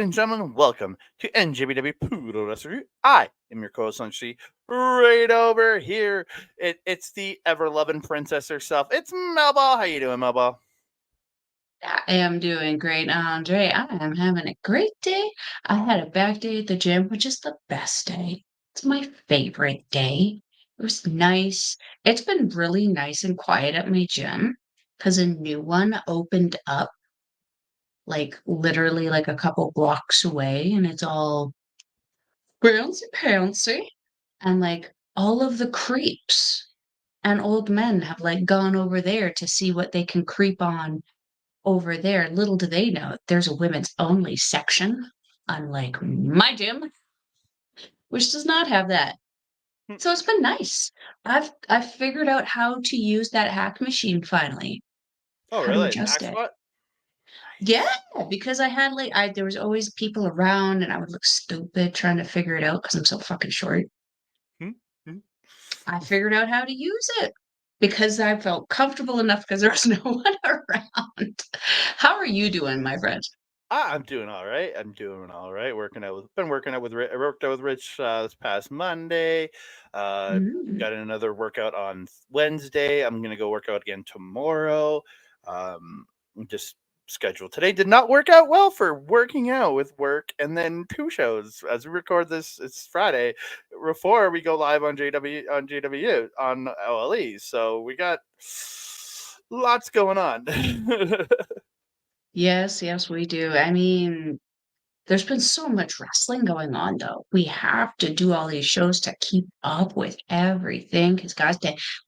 and gentlemen, welcome to NJPW Puroresu. I am your co-host, right over here. It's the ever-loving princess herself. It's Melball. How you doing, Melball? I am doing great, Andre. I am having a great day. I had a back day at the gym, which is the best day. It's my favorite day. It was nice. It's been really nice and quiet at my gym because a new one opened up like literally like a couple blocks away, and it's all fancy pantsy. And like all of the creeps and old men have like gone over there to see what they can creep on over there. Little do they know, there's a women's only section, unlike my gym, which does not have that. Hmm. So it's been nice. I've figured out how to use that hack machine finally. Oh, How to really? The adjust hack it. spot? Yeah, Nice. because I had like I there was always people around and I would look stupid trying to figure it out because I'm so fucking short. Hmm? Hmm? I figured out how to use it because I felt comfortable enough because there was no one around. How are you doing, my friend? I'm doing all right. I'm doing all right. Been working out with I worked out with Rich this past Monday. Uh, Mm. got in another workout on Wednesday. I'm gonna go work out again tomorrow. Just schedule today did not work out well for working out with work and then two shows as we record this. It's Friday before we go live on JW on OLE. So we got lots going on. Yes, yes, we do. I mean, there's been so much wrestling going on, though. We have to do all these shows to keep up with everything. Because, guys,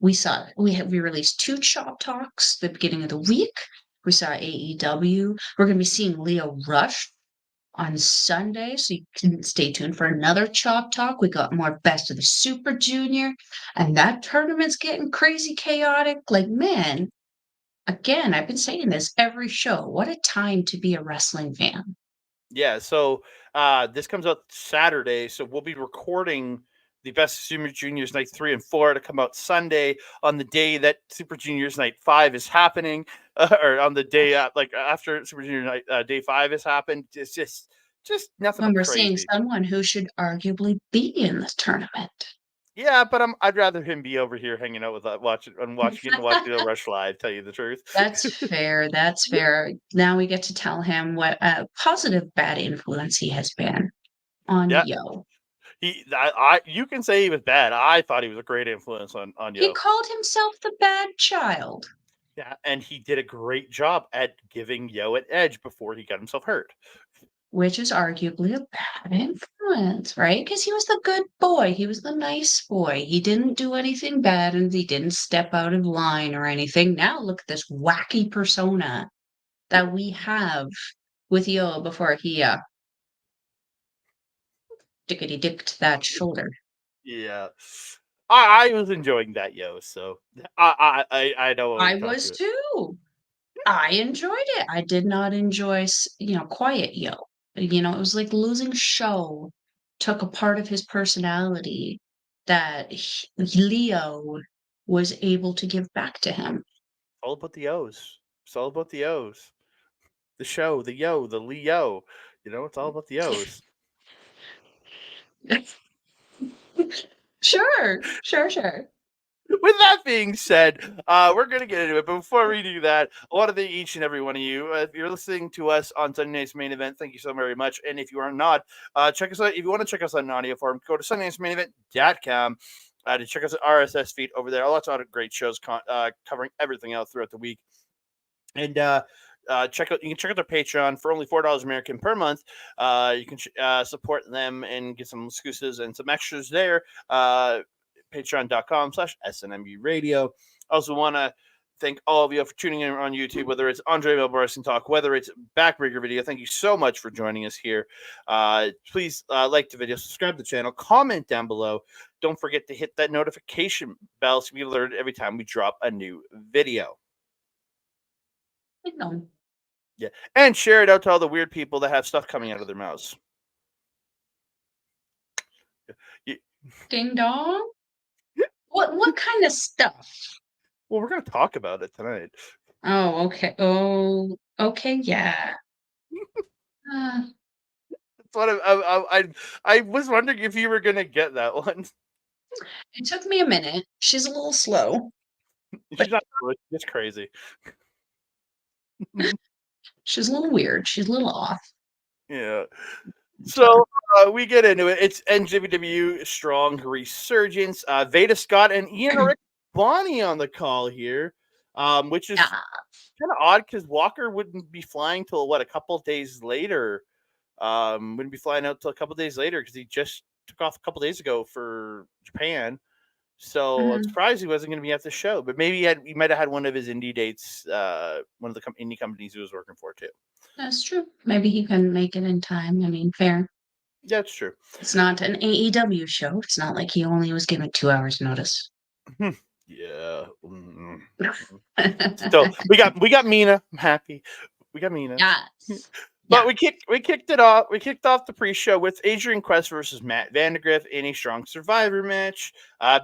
we released two Chop Talks the beginning of the week. We saw AEW. We're going to be seeing Lio Rush on Sunday, so you can stay tuned for another Chop Talk. We got more Best of the Super Junior, and that tournament's getting crazy chaotic. Like, man, again, I've been saying this every show. What a time to be a wrestling fan. Yeah, so this comes out Saturday, so we'll be recording the Best of Super Juniors Night 3 and 4 to come out Sunday on the day that Super Juniors Night 5 is happening, or on the day like after Super Junior Night Day 5 has happened. It's just nothing When but we're seeing crazy. someone who should arguably be in this tournament. Yeah, but I'd rather him be over here hanging out with getting to watch Lio Rush live. Tell you the truth. That's fair. That's fair. Now we get to tell him what a positive bad influence he has been on Yeah, Yo. you can say he was bad. I thought he was a great influence on He Yo. called himself the bad child, Yeah, and he did a great job at giving Yo an edge before he got himself hurt. which is arguably a bad influence, right? Because he was the good boy. He was the nice boy. He didn't do anything bad and he didn't step out of line or anything. Now look at this wacky persona that we have with Yo before he dickety dicked that shoulder. Yeah, I was enjoying that Yo, so I know what I you're was talking about. too. I enjoyed it. I did not enjoy, Quiet Yo. It was like losing show took a part of his personality that Leo was able to give back to him. All about the O's. It's all about the O's. The show, the Yo, the Leo. It's all about the O's. Sure, sure, sure. With that being said, we're going to get into it. But before we do that, I want to thank each and every one of you. If you're listening to us on Sunday Night's Main Event, thank you so very much. And if you are not, check us out. If you want to check us out in audio form, go to SundayNight'sMainEvent.com to check us out RSS feed over there. Lots of great shows covering everything else throughout the week. And you can check out their Patreon for only $4 American per month. You can support them and get some excuses and some extras there. Patreon.com/SNMB Radio. I also want to thank all of you for tuning in on YouTube, whether it's Andre Melball Wrestling Talk, whether it's Backbreaker Video. Thank you so much for joining us here. Please like the video, subscribe to the channel, comment down below. Don't forget to hit that notification bell so you be alerted every time we drop a new video. No. Yeah, and share it out to all the weird people that have stuff coming out of their mouths. Yeah. Ding dong. What kind of stuff? Well, we're gonna talk about it tonight. Oh, okay. Oh, okay, yeah. Uh, what I was wondering if you were gonna get that one. It took me a minute. She's a little slow, but She's not good. It's crazy. she's a little weird. She's a little off. Yeah. So, So we get into it. It's NJPW Strong Resurgence. Veda Scott and Ian Rick Bonnie on the call here, which is yeah. kind of odd because Walker wouldn't be flying till what, a couple days later. Wouldn't be flying out till a couple days later because he just took off a couple days ago for Japan. So I'm Mhm. surprised he wasn't going to be at the show, but maybe he might have had one of his indie dates, one of the indie companies he was working for too. That's true. Maybe he couldn't make it in time. I mean, fair. Yeah, it's true. It's not an AEW show. It's not like he only was given 2 hours notice. Yeah. So we got Mina. I'm happy. We got Mina. Yes. But Yeah. we kicked it off. We kicked off the pre-show with Adrian Quest versus Matt Vandergriff in a strong survivor match. I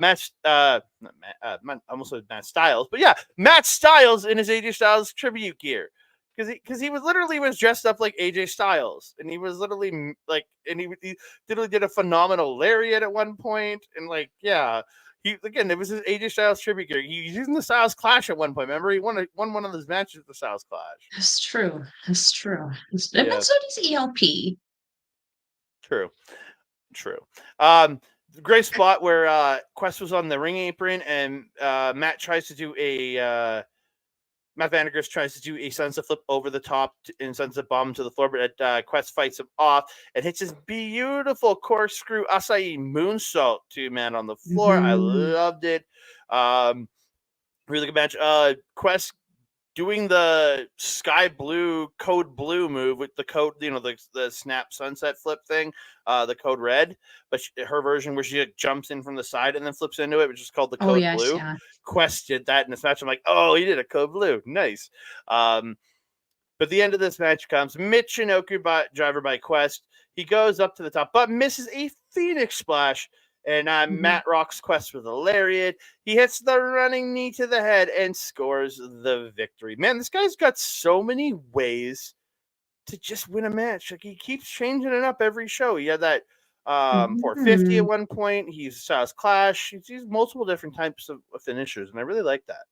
almost said Matt Styles, but yeah, Matt Styles in his AJ Styles tribute gear. Because he was literally dressed up like AJ Styles, and he was literally like, and he literally did a phenomenal lariat at one point, and like, yeah, it was his AJ Styles tribute gear. He was using the Styles Clash at one point. Remember, he won one of those matches with the Styles Clash. That's true. That's true. Yeah, But so does ELP. true. True. Great spot where Quest was on the ring apron and Matt tries to do a Matt Vandergriff tries to do a sunset flip over the top and sunset bomb to the floor, but Quest fights him off and hits his beautiful corkscrew acai moonsault to man on the floor. I Mhm. loved it. Really good match. Quest doing the sky blue code blue move with the code, the snap sunset flip thing, the code red, but her version where she like, jumps in from the side and then flips into it, which is called the Oh, code yes, blue. yeah. Quest did that in this match. I'm like, oh, he did a code blue. Nice. But the end of this match comes. Michinoku driver by Quest. He goes up to the top, but misses a Phoenix splash. And Mhm. Matt rocks Quest with a lariat. He hits the running knee to the head and scores the victory. Man, this guy's got so many ways to just win a match. Like, he keeps changing it up every show. He had that 450 at Mhm. one point. He's Styles Clash. He's used multiple different types of finishers, and I really like that.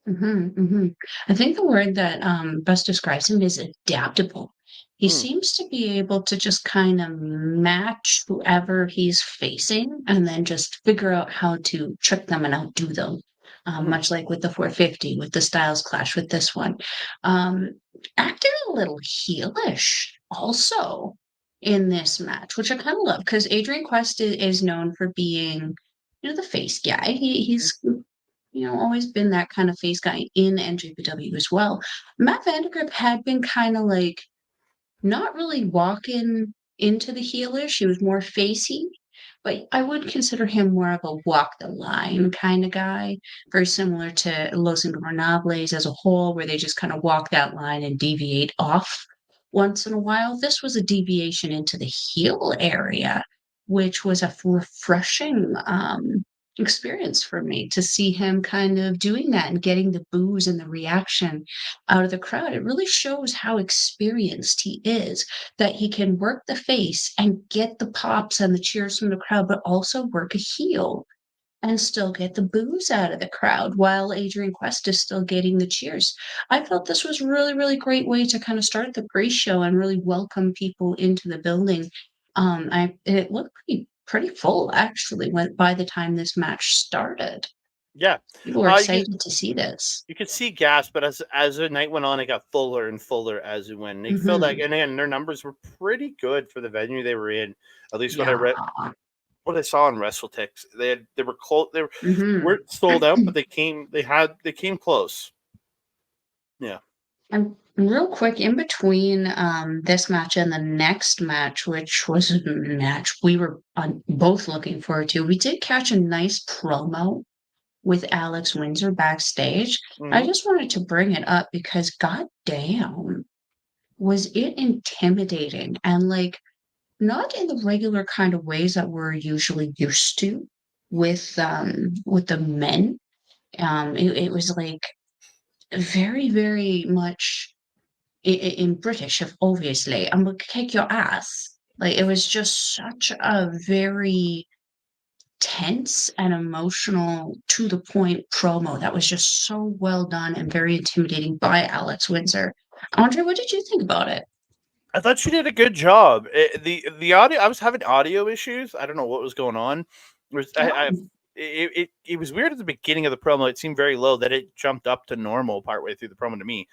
Mhm, mhm. I think the word that, best describes him is adaptable. He Mm, seems to be able to just kind of match whoever he's facing and then just figure out how to trick them and outdo them, mm, much like with the 450, with the Styles Clash, with this one. Um, Acted a little heelish also in this match, which I kind of love because Adrian Quest is known for being, the face guy. He's always been that kind of face guy in NJPW as well. Matt Vandergriff had been kind of like not really walking into the heelish. He was more facey, but I would consider him more of a walk the line kind of guy, very similar to Los Ingobernables as a whole, where they just kind of walk that line and deviate off once in a while. This was a deviation into the heel area, which was a refreshing experience for me to see him kind of doing that and getting the boos and the reaction out of the crowd. It really shows how experienced he is, that he can work the face and get the pops and the cheers from the crowd, but also work a heel and still get the boos out of the crowd while Adrian Quest is still getting the cheers. I felt this was really, really great way to kind of start the pre-show and really welcome people into the building. It looked pretty full actually when by the time this match started. yeah. People were You can excited to see this. you could see gas, but as the night went on, it got fuller and fuller as it went. And they filled that, Mhm. and again, their numbers were pretty good for the venue they were in. At least what I Yeah. read, what I saw on WrestleTix, they were close. They Mhm. weren't sold out, but they came close. Yeah. And real quick, in between this match and the next match, which was a match we were both looking forward to, we did catch a nice promo with Alex Windsor backstage. I Mm-hmm. just wanted to bring it up because goddamn, was it intimidating and like not in the regular kind of ways that we're usually used to with the men. It was like very, very much in British, obviously, I'm gonna kick your ass. Like, it was just such a very tense and emotional, to the point promo that was just so well done and very intimidating by Alex Windsor. Andre, what did you think about it? I thought she did a good job. The audio, I was having audio issues. I don't know what was going on. Oh, It was weird at the beginning of the promo. It seemed very low. That it jumped up to normal partway through the promo to me.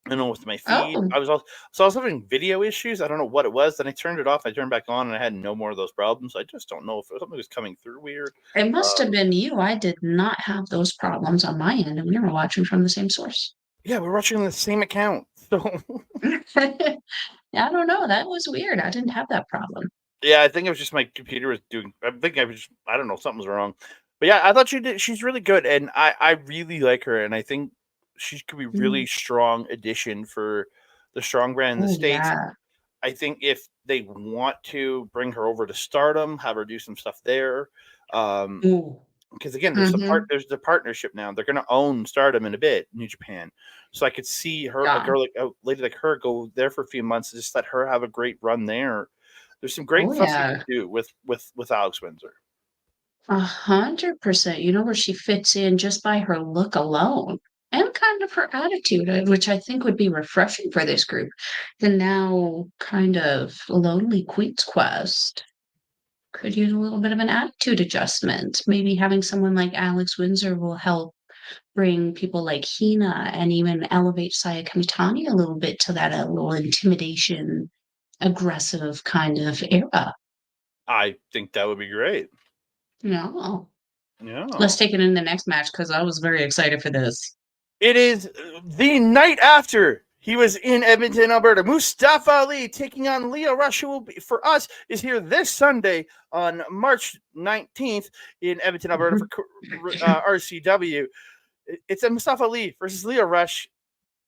I don't know with my feed. oh, I was having video issues. I don't know what it was. Then I turned it off. I turned it back on, and I had no more of those problems. I just don't know if something was coming through weird. it must have Um, been you. I did not have those problems on my end, and we were watching from the same source. yeah, we're watching on the same account. So I don't know. That was weird. I didn't have that problem. yeah, I think it was just my computer was doing. I think I was. I don't know. Something was wrong. But yeah, I thought she did. She's really good, and I really like her, and I think she could be really Mm. strong addition for the strong brand in the Oh, states. yeah. I think if they want to bring her over to Stardom, have her do some stuff there, Ooh. because again, Mhm. there's the partnership now. They're going to own Stardom in a bit, New Japan. So I could see her, Yeah. a lady like her, go there for a few months, and just let her have a great run there. There's some great Oh, stuff you could yeah. do with Alex Windsor. 100%. You know where she fits in just by her look alone and kind of her attitude, which I think would be refreshing for this group. The now kind of lonely Queen's Quest could use a little bit of an attitude adjustment. Maybe having someone like Alex Windsor will help bring people like Hina and even elevate Saya Kamitani a little bit to that little intimidation, aggressive kind of era. I think that would be great. No. Let's Yeah. take it in the next match because I was very excited for this. It is the night after he was in Edmonton, Alberta. Mustafa Ali taking on Lio Rush, who will be, for us, is here this Sunday on March 19th in Edmonton, Alberta for RCW. It's a Mustafa Ali versus Lio Rush.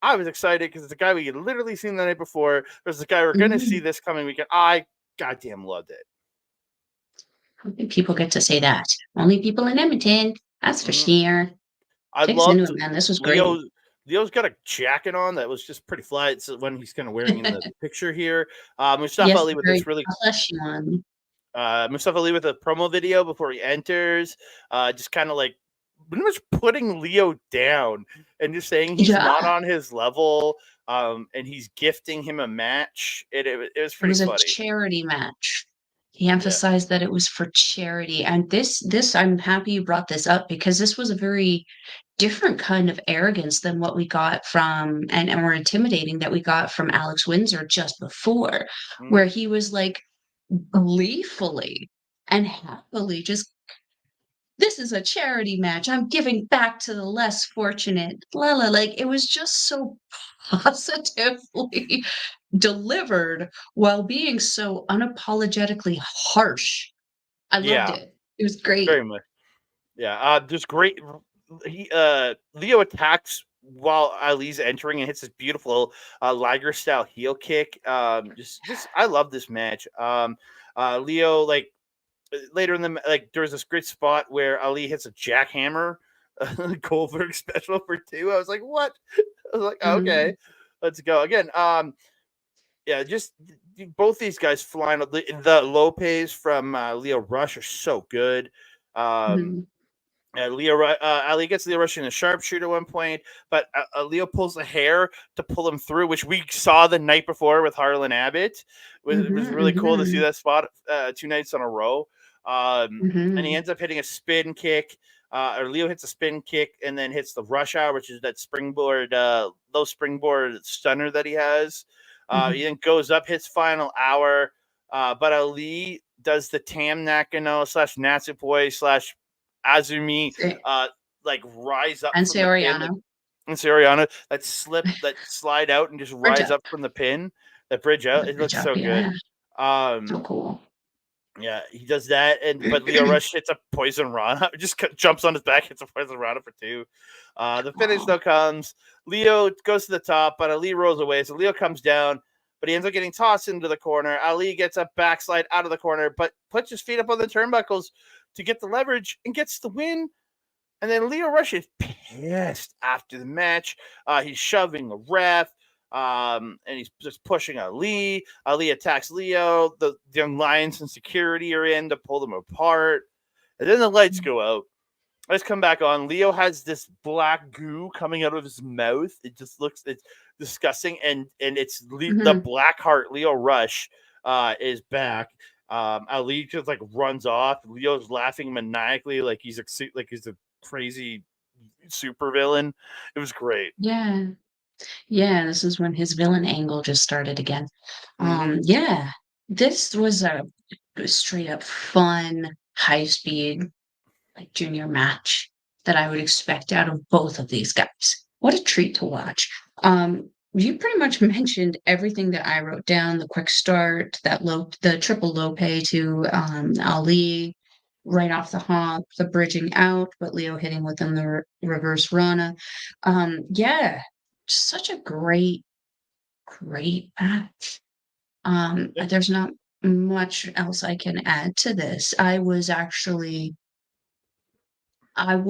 I was excited because it's a guy we had literally seen the night before versus a guy we're going to see Mhm. this coming weekend. I goddamn loved it. Only people get to say that. Only people in Edmonton. That's for Mhm. sure. I Takes into loved it, man. This was great. Leo. Leo's got a jacket on that was just pretty fly. It's the one he's kind of wearing in the picture here. Mustafa Yes, Ali the with very this really fleshy one. Mustafa Ali with a promo video before he enters, just kind of like pretty much putting Leo down and just saying he's Yeah, not on his level, and he's gifting him a match. It was it pretty was a funny. charity match. He Yeah. emphasized that it was for charity, and this I'm happy you brought this up because this was a very different kind of arrogance than what we got from and more intimidating that we got from Alex Windsor just before, Mhm. where he was like gleefully and happily just, this is a charity match. I'm giving back to the less fortunate. La la, like it was just so positively delivered while being so unapologetically harsh. I loved Yeah, it. It was great. very much. Yeah, just great. Leo attacks while Ali's entering and hits this beautiful Liger style heel kick. Just I love this match. Leo later in the there was this great spot where Ali hits a jackhammer, Goldberg special for two. I was like, what? I was like, okay, Mhm, let's go again. Yeah, just both these guys flying. The Lopez from Leo Rush are so good. Um, mhm, Ali gets Leo Rush in a sharpshooter at one point, but Leo pulls the hair to pull him through, which we saw the night before with Harlan Abbott. It was mhm, really cool to see mhm, that spot two nights in a row. And he mhm, ends up hitting a spin kick. Or Leo hits a spin kick and then hits the rush hour, which is that springboard, low springboard stunner that he has. He mhm. then goes up, hits final hour. But Ali does the Tam Nakano / Natsupoi / Azumi, Sí. rise up And from the pin, Soriano. and Soriano that slide out and just Bridge rise up. up from the pin, that bridge out. The It bridge looks up, so good. yeah. So Um, cool. yeah, he does that, and but Leo Rush hits a poison rana, just jumps on his back, hits a poison rana for two. The finish Wow. though comes. Leo goes to the top, but Ali rolls away, so Leo comes down, but he ends up getting tossed into the corner. Ali gets a backslide out of the corner, but puts his feet up on the turnbuckles to get the leverage and gets the win. And then Lio Rush is pissed after the match. He's shoving the ref. And he's just pushing Ali. Ali attacks Lio. The young lions and security are in to pull them apart. And then the lights go out. Let's come back on. Lio has this black goo coming out of his mouth. It's disgusting, and it's the Mhm. black heart. Lio Rush is back. Ali just like runs off. Leo's laughing maniacally, like he's a crazy supervillain. It was great. Yeah. Yeah, this is when his villain angle just started again. Mm-hmm. Yeah, this was a straight up fun, high speed, like junior match that I would expect out of both of these guys. What a treat to watch. You pretty much mentioned everything that I wrote down, the quick start, the triple lope to Ali right off the hop, the bridging out, but Leo hitting within the reverse Rana. Yeah, such a great match. There's not much else I can add to this. I would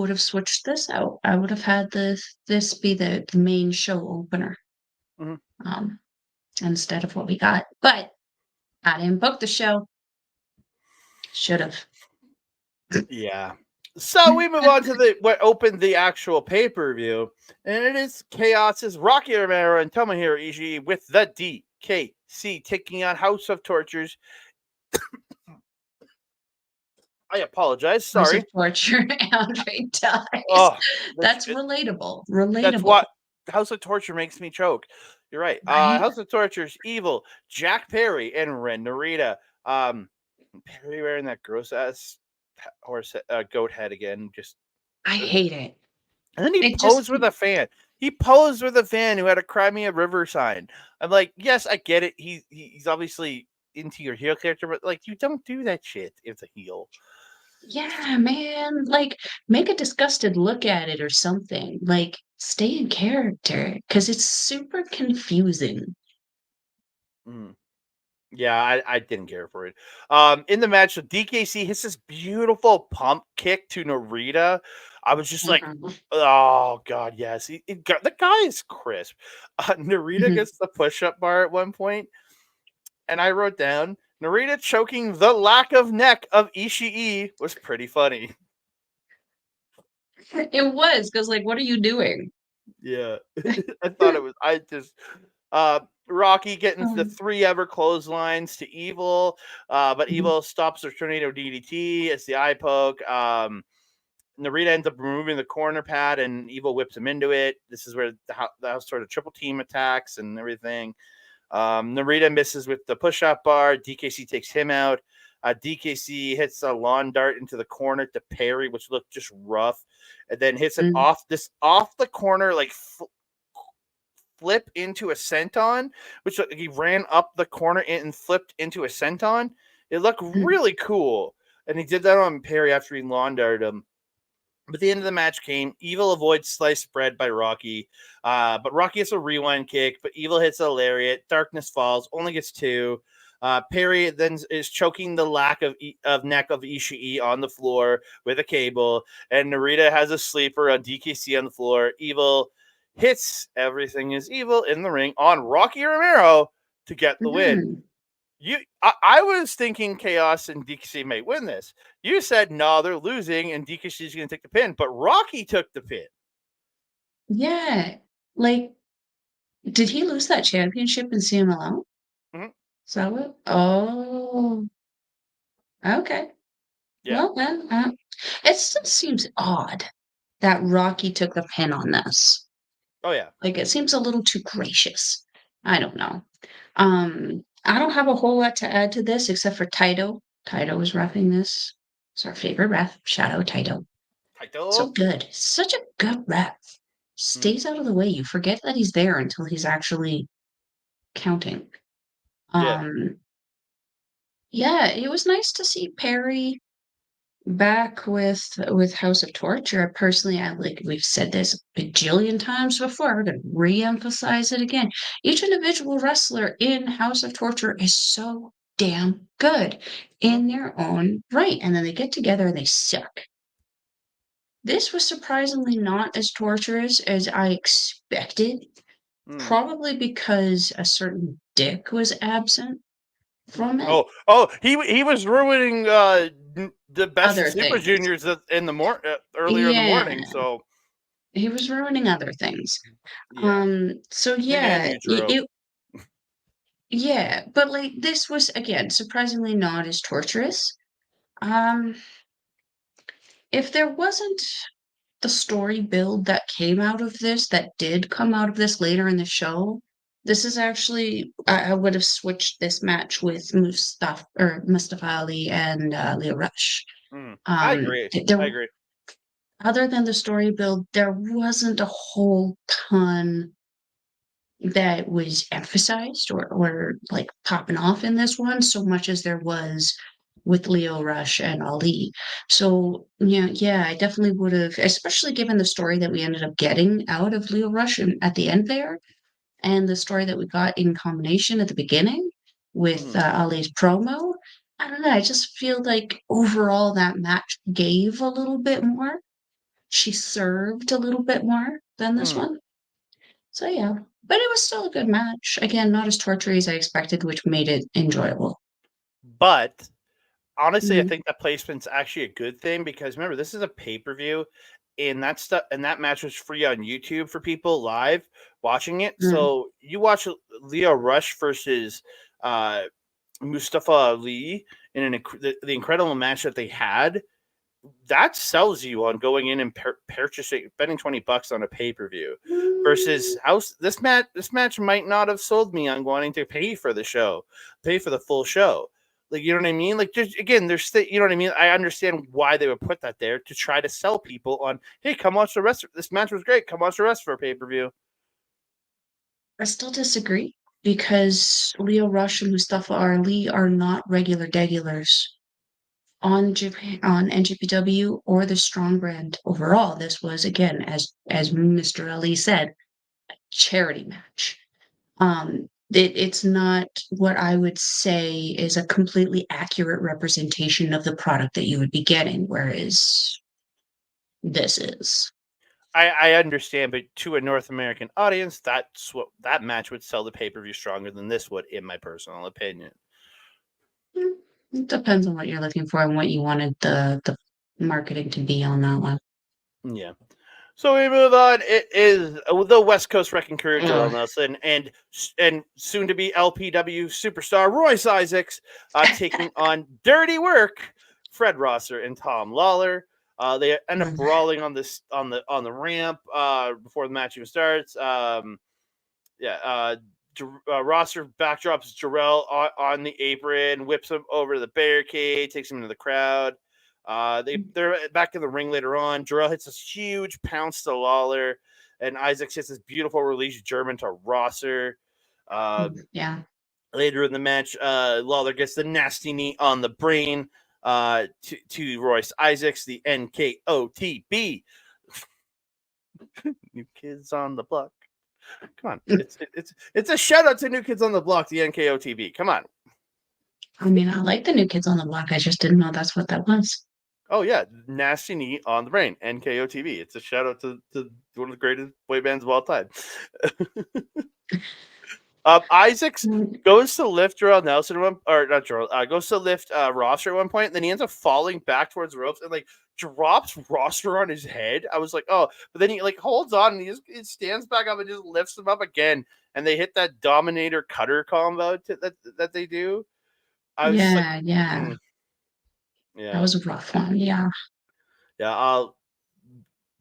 have switched this out. I would have had this be the main show opener, Mm-hmm. um, instead of what we got. But I didn't book the show. Should have. Yeah. So we move on to what opened the actual pay per view, and it is Chaos's Rocky Romero and Tomohiro Ishii with the DKC taking on House of Tortures. I apologize. House of Sorry. Torture, Andre dies. Oh, That's relatable. that's Relatable, what House of Torture makes me choke. You're right. right? House of Torture's Evil, Jack Perry, and Ren Narita. Perry wearing that gross ass horse goat head again. Just I hate it. and then he It just posed with a fan. He posed with a fan who had a Cry Me a River sign. I'm like, yes, I get it. He's obviously into your heel character, but like, you don't do that shit. It's a heel. yeah, man. Like, make a disgusted look at it or something. Like, stay in character because it's super confusing. Mm. Yeah, I didn't care for it. In the match, DKC hits this beautiful pump kick to Narita. I was just like, Mhm, oh god, yes. The guy is crisp. Narita mhm. gets the push-up bar at one point, and I wrote down Narita choking the lack of neck of Ishii was pretty funny. It was because, like, what are you doing? Yeah, I thought it was. I just Rocky getting the Um, 3 ever clotheslines to Evil, but mhm, Evil stops the tornado DDT. It's the eye poke. Narita ends up removing the corner pad, and Evil whips him into it. This is where the house sort of triple team attacks and everything. Narita misses with the push-up bar. DKC takes him out. DKC hits a lawn dart into the corner to Perry, which looked just rough, and then hits an mm, off the corner like flip into a senton, which he ran up the corner and flipped into a senton. It looked mm, really cool, and he did that on Perry after he lawn darted him. But the end of the match came. Evil avoids sliced bread by Rocky, but Rocky hits a rewind kick. But Evil hits a lariat. Darkness falls. Only gets 2. Perry then is choking the lack of neck of Ishii on the floor with a cable, and Narita has a sleeper on DKC on the floor. Evil hits Everything Is Evil in the ring on Rocky Romero to get the win. mhm. I was thinking Chaos and DKC may win this. You said no, they're losing, and DKC is going to take the pin, but Rocky took the pin. Yeah. Like, did he lose that championship in CMLL? Mhm. Is that what? Oh, okay. Yeah. Well, then, it still seems odd that Rocky took the pin on this. Oh yeah. Like, it seems a little too gracious. I don't know. I don't have a whole lot to add to this except for Taito. Taito is roughing this. It's our favorite ref. Shout out Taito. So Kaito. good. Such a good ref. Mhm. Stays out of the way. You forget that he's there until he's actually counting. Yeah. Um, yeah, it was nice to see Perry back with House of Torture. Personally, I like we've said this a bajillion times before. We're gonna re-emphasize it again. Each individual wrestler in House of Torture is so damn good Mhm. in their own right, and then they get together and they suck. This was surprisingly not as torturous as I expected. probably because a certain dick was absent from it. He was ruining the best Other Super things. Juniors in the earlier in the Yeah, morning. So he was ruining other things. yeah, So him and yeah, Yujiro. yeah, but like this was again surprisingly not as torturous. Um, if there wasn't the story build that came out of this, that did come out of this later in the show, this is actually I would have switched this match with Mustafa Ali and Lio Rush. I agree. I There, agree. other than the story build, there wasn't a whole ton that was emphasized or like popping off in this one so much as there was with Lio Rush and Ali. So yeah, I definitely would have, especially given the story that we ended up getting out of Lio Rush at the end there, and the story that we got in combination at the beginning with Ali's promo. I don't know. I just feel like overall that match gave a little bit more. She served a little bit more than this one. So yeah, but it was still a good match. Again, not as torturous as I expected, which made it enjoyable. But honestly, I Mhm, think that placement's actually a good thing because remember, this is a pay per view, and that match was free on YouTube for people live watching it. mm. So you watch Lio Rush versus uh, Mustafa Ali in the incredible match that they had. That sells you on going in and purchasing, spending $20 on a pay per view. Versus house, this match might not have sold me on wanting to pay for the show, pay for the full show. Like you know what I mean? Like just again, you know what I mean. I understand why they would put that there to try to sell people on. Hey, come watch the rest. This match was great. Come watch the rest for a pay per view. I still disagree because Leo Rush and Mustafa Ali are not regulars on Japan on NJPW or the Strong brand overall. This was again, as Mr. Ali said, charity match. It's not what I would say is a completely accurate representation of the product that you would be getting, whereas this is. I understand, but to a North American audience, that's what that match would sell the pay per view stronger than this would, in my personal opinion. Mm, it depends on what you're looking for and what you wanted the marketing to be on that one. Yeah. So we move on. It is the West Coast Wrecking Crew, Jarrell Ugh. Nelson, and soon to be LPW superstar Royce Isaacs taking on Dirty Work, Fred Rosser and Tom Lawler. They end up brawling on the ramp before the match even starts. Yeah, Rosser backdrops Jarrell on the apron, whips him over the barricade, takes him into the crowd. They're back in the ring later on. Jarrell hits this huge pounce to Lawler, and Isaacs hits this beautiful release German to Rosser. Yeah. Later in the match, Lawler gets the nasty knee on the brain to Royce Isaacs, the NKOTB. New Kids on the Block. Come on, it's a shout out to New Kids on the Block, the NKOTB. Come on. I mean, I like the New Kids on the Block. I just didn't know that's what that was. Oh yeah, Nasty Knee on the Brain, NKOTB. It's a shout out to one of the greatest boy bands of all time. Isaacs Mm, goes to lift Jarrell Nelson or not Jarrell, goes to lift Roster at one point, and then he ends up falling back towards the ropes and like drops Roster on his head. I was like, oh, but then he like holds on and he stands back up and just lifts him up again, and they hit that Dominator Cutter combo that they do. I was just like, yeah. mm, That yeah, was a rough one. Yeah. yeah.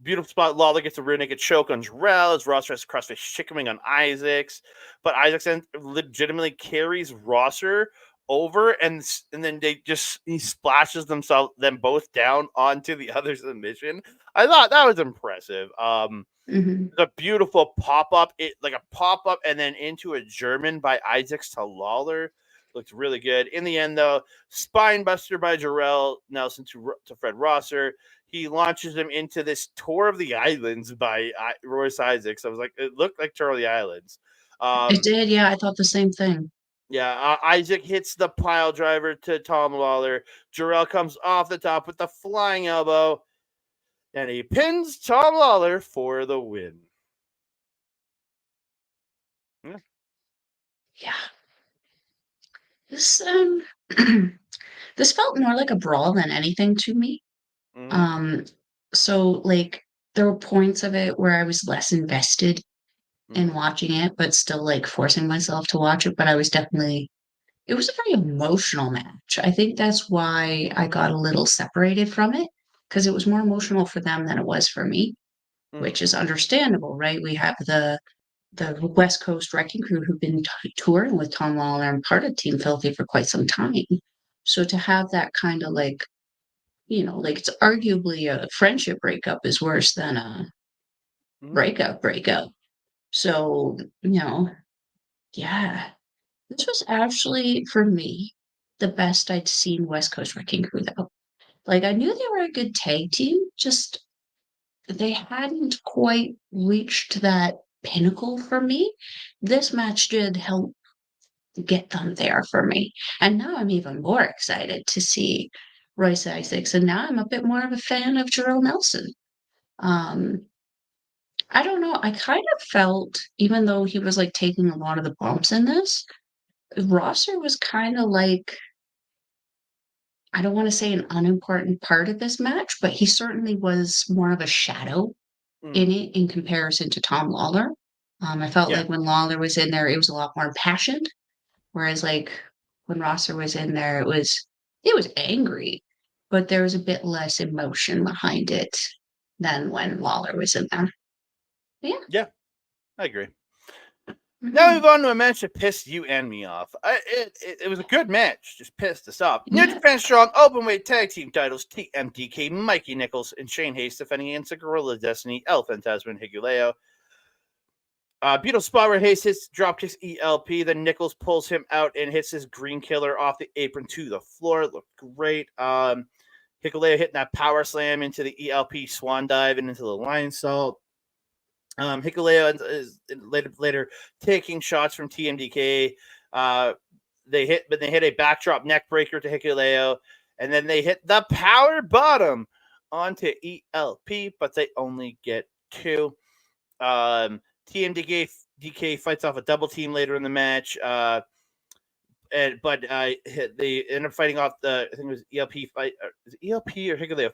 Beautiful spot. Lawler gets a rear naked choke on Jarrell as Ross tries to crossface chicken on Isaacs, but Isaacs then legitimately carries Rosser over, and then he splashes them both down onto the other submission. I thought that was impressive. Hmm. The beautiful pop up, like a pop up, and then into a German by Isaacs to Lawler. Looked really good. In the end, though, spine buster by Jarrell Nelson to Fred Rosser. He launches him into this tour of the islands by Royce Isaacs. I was like, it looked like Tour of the Islands. It Um, did. Yeah, I thought the same thing. yeah, Isaac hits the pile driver to Tom Lawler. Jarrell comes off the top with the flying elbow, and he pins Tom Lawler for the win. Yeah. Yeah. This this felt more like a brawl than anything to me. Mm-hmm. Um, so like there were points of it where I was less invested in Mm-hmm. watching it, but still like forcing myself to watch it. But I was definitely it was a very emotional match. I think that's why I got a little separated from it because it was more emotional for them than it was for me, Mm-hmm. which is understandable, right? We have the West Coast Wrecking Crew who've been touring with Tom Lawler and part of Team Filthy for quite some time. So to have that kind of like, like it's arguably a friendship breakup is worse than a Mm-hmm. breakup. So, yeah, this was actually for me the best I'd seen West Coast Wrecking Crew though. Like I knew they were a good tag team, just they hadn't quite reached that pinnacle for me. This match did help get them there for me. And now I'm even more excited to see Royce Isaacs. And now I'm a bit more of a fan of Jarrell Nelson. Um, I don't know. I kind of felt, even though he was like taking a lot of the bumps in this, Rosser was kind of like, I don't want to say an unimportant part of this match, but he certainly was more of a shadow Mm-hmm. in it in comparison to Tom Lawler. I felt Yeah. like when Lawler was in there, it was a lot more impassioned. Whereas like when Rosser was in there, it was angry, but there was a bit less emotion behind it than when Lawler was in there. Yeah. Yeah. I agree. Now we Mhm. move on to a match that pissed you and me off. It was a good match, just pissed us off. New Yeah. Japan Strong Openweight Tag Team titles, TMDK, Mikey Nichols and Shane Hayes defending against Gorilla Destiny, El Fantasma and Higuleo. Beautiful spot where Hayes hits drop kicks ELP, then Nichols pulls him out and hits his green killer off the apron to the floor. It looked great. Higuleo hitting that power slam into the ELP swan dive and into the lion salt. Hikuleo is later taking shots from TMDK. Uh, they hit a backdrop neck breaker to Hikuleo, and then they hit the power bottom onto ELP, but they only get two. TMDK fights off a double team later in the match. But they end up fighting off I think it was ELP fight. Is it ELP or Hikuleo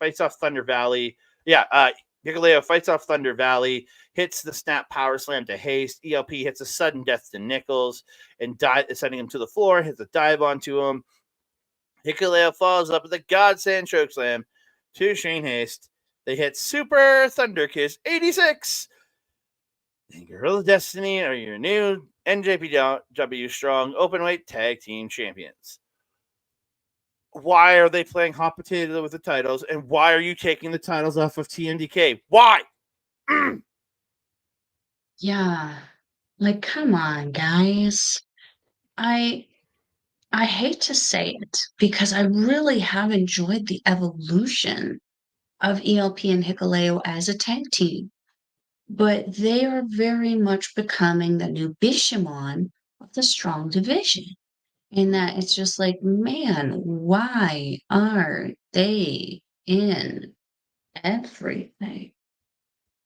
fights off Thunder Valley? Yeah, Hikuleo fights off Thunder Valley, hits the snap power slam to Haste. ELP hits a sudden death to Nichols and sending him to the floor. Hits a dive onto him. Hikuleo follows up with a godsend choke slam to Shane Haste. They hit Super Thunder Kiss 86. And Gorilla Destiny are your new NJPW Strong Openweight Tag Team Champions. Why are they playing hot potato with the titles, and why are you taking the titles off of TMDK? Why? Yeah. Like, come on, guys. I I hate to say it because I really have enjoyed the evolution of ELP and Hikuleo as a tag team, but they are very much becoming the new Bishamon of the Strong Division. In that it's just like, man, why are they in everything?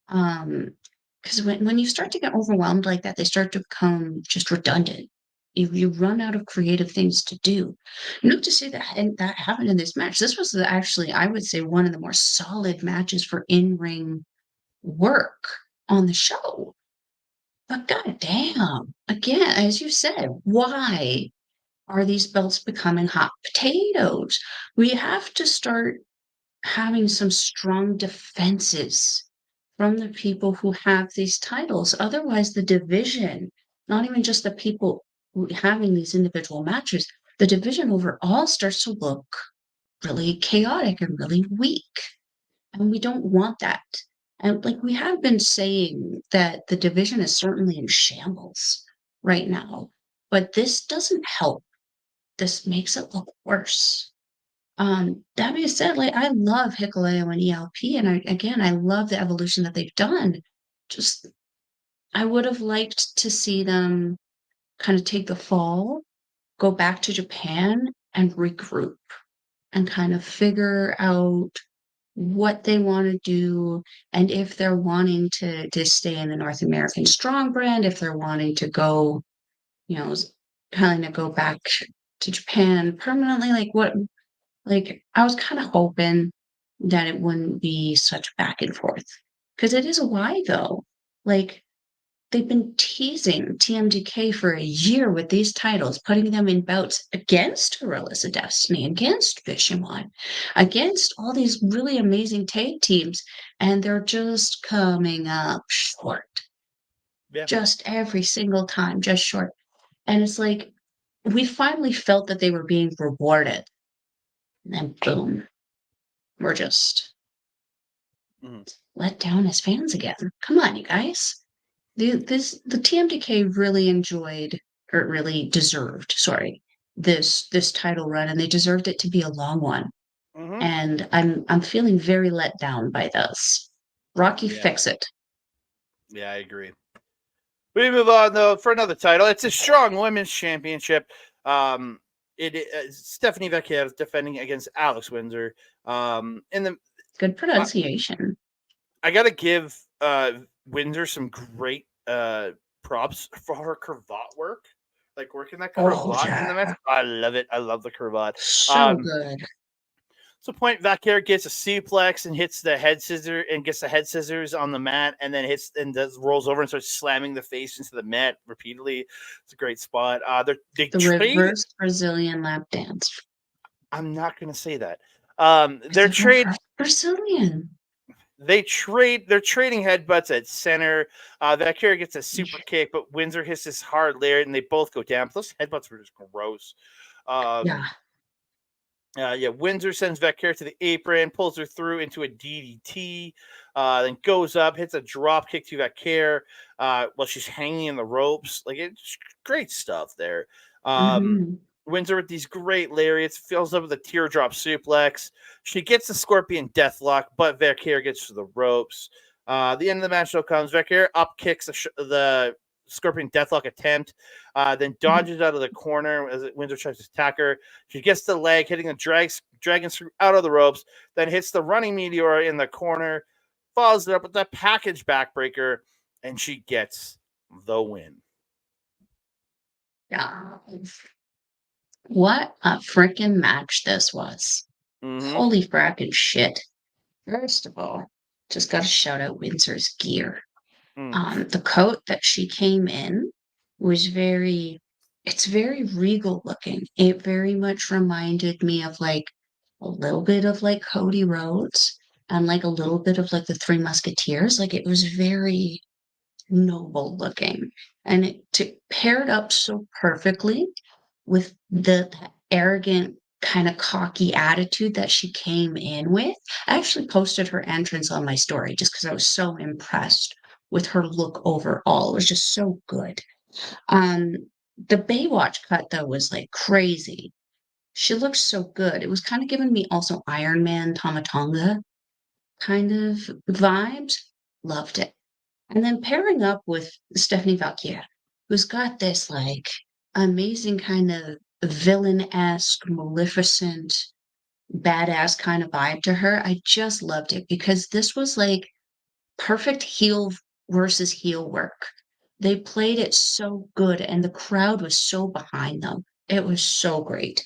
Because when you start to get overwhelmed like that, they start to become just redundant. You run out of creative things to do. Not to say that and that happened in this match. This was actually, I would say, one of the more solid matches for in-ring work on the show. But goddamn, again, as you said, why are these belts becoming hot potatoes? We have to start having some strong defenses from the people who have these titles. Otherwise, the division, not even just the people having these individual matches, the division overall starts to look really chaotic and really weak. And we don't want that. And like we have been saying that the division is certainly in shambles right now, but this doesn't help. This makes it look worse. That being said, like I love Hikuleo and ELP, and I love the evolution that they've done. Just I would have liked to see them kind of take the fall, go back to Japan and regroup and kind of figure out what they want to do, and if they're wanting to stay in the North American Strong brand, if they're wanting to go, kind of go back to Japan permanently, like what, like I was kind of hoping that it wouldn't be such back and forth because it is a why though. Like they've been teasing TMDK for a year with these titles, putting them in bouts against Gorillas of Destiny, against Fisherman, against all these really amazing tag teams, and they're just coming up short. Yeah. Just every single time, just short. And it's like we finally felt that they were being rewarded. And then boom, we're just Mhm. let down as fans again. Come on, you guys. The TMDK really enjoyed or really deserved, sorry, this title run, and they deserved it to be a long one. Mhm. And I'm feeling very let down by this. Rocky, Yeah. fix it. Yeah, I agree. We move on though for another title. It's a Strong Women's Championship. Um, Stephanie Vaquer is defending against Alex Windsor. And the Good pronunciation. I gotta give Windsor some great props for her cravat work. Like working that Oh cravat in yeah, the match. I love it. I love the cravat. so Um, good. so point Vaquer gets a suplex and hits the head scissor and gets the head scissors on the mat and then hits and rolls over and starts slamming the face into the mat repeatedly. It's a great spot. They The trade. reverse Brazilian lap dance. I'm not gonna say that. It's Their the trade reverse Brazilian. they're trading headbutts at center. Vaquer gets a super kick, but Windsor hits this hard layer and they both go down. Those headbutts were just gross. Yeah. Yeah, Windsor sends Vaquer to the apron, pulls her through into a DDT, then goes up, hits a drop kick to Vaquer while she's hanging in the ropes. Like, it's great stuff there. Hmm. Windsor with these great lariats, fills up with a teardrop suplex. She gets the Scorpion Deathlock, but Vaquer gets to the ropes. The end of the match though comes. Vaquer up kicks the Scorpion Deathlock attempt, then dodges out of the corner as Windsor tries to attack her. She gets the leg, hitting the dragon screw out of the ropes, then hits the running meteor in the corner, follows it up with the package backbreaker, and she gets the win. Yeah. What a freaking match this was. Mm-hmm. Holy fracking shit. First of all, just got to shout out Windsor's gear. Mm. The coat that she came in was it's very regal looking. It very much reminded me of like a little bit of like Cody Rhodes and like a little bit of like the Three Musketeers. Like it was very noble looking, and paired up so perfectly with the arrogant kind of cocky attitude that she came in with. I actually posted her entrance on my story just because I was so impressed with her look overall. It was just so good. Um, the Baywatch cut though was like crazy. She looked so good. It was kind of giving me also Iron Man Tamatonga kind of vibes. Loved it. And then pairing up with Stephanie Vaquer, who's got this like amazing kind of villain-esque, maleficent, badass kind of vibe to her. I just loved it because this was like perfect heel versus heel work. They played it so good and the crowd was so behind them. It was so great.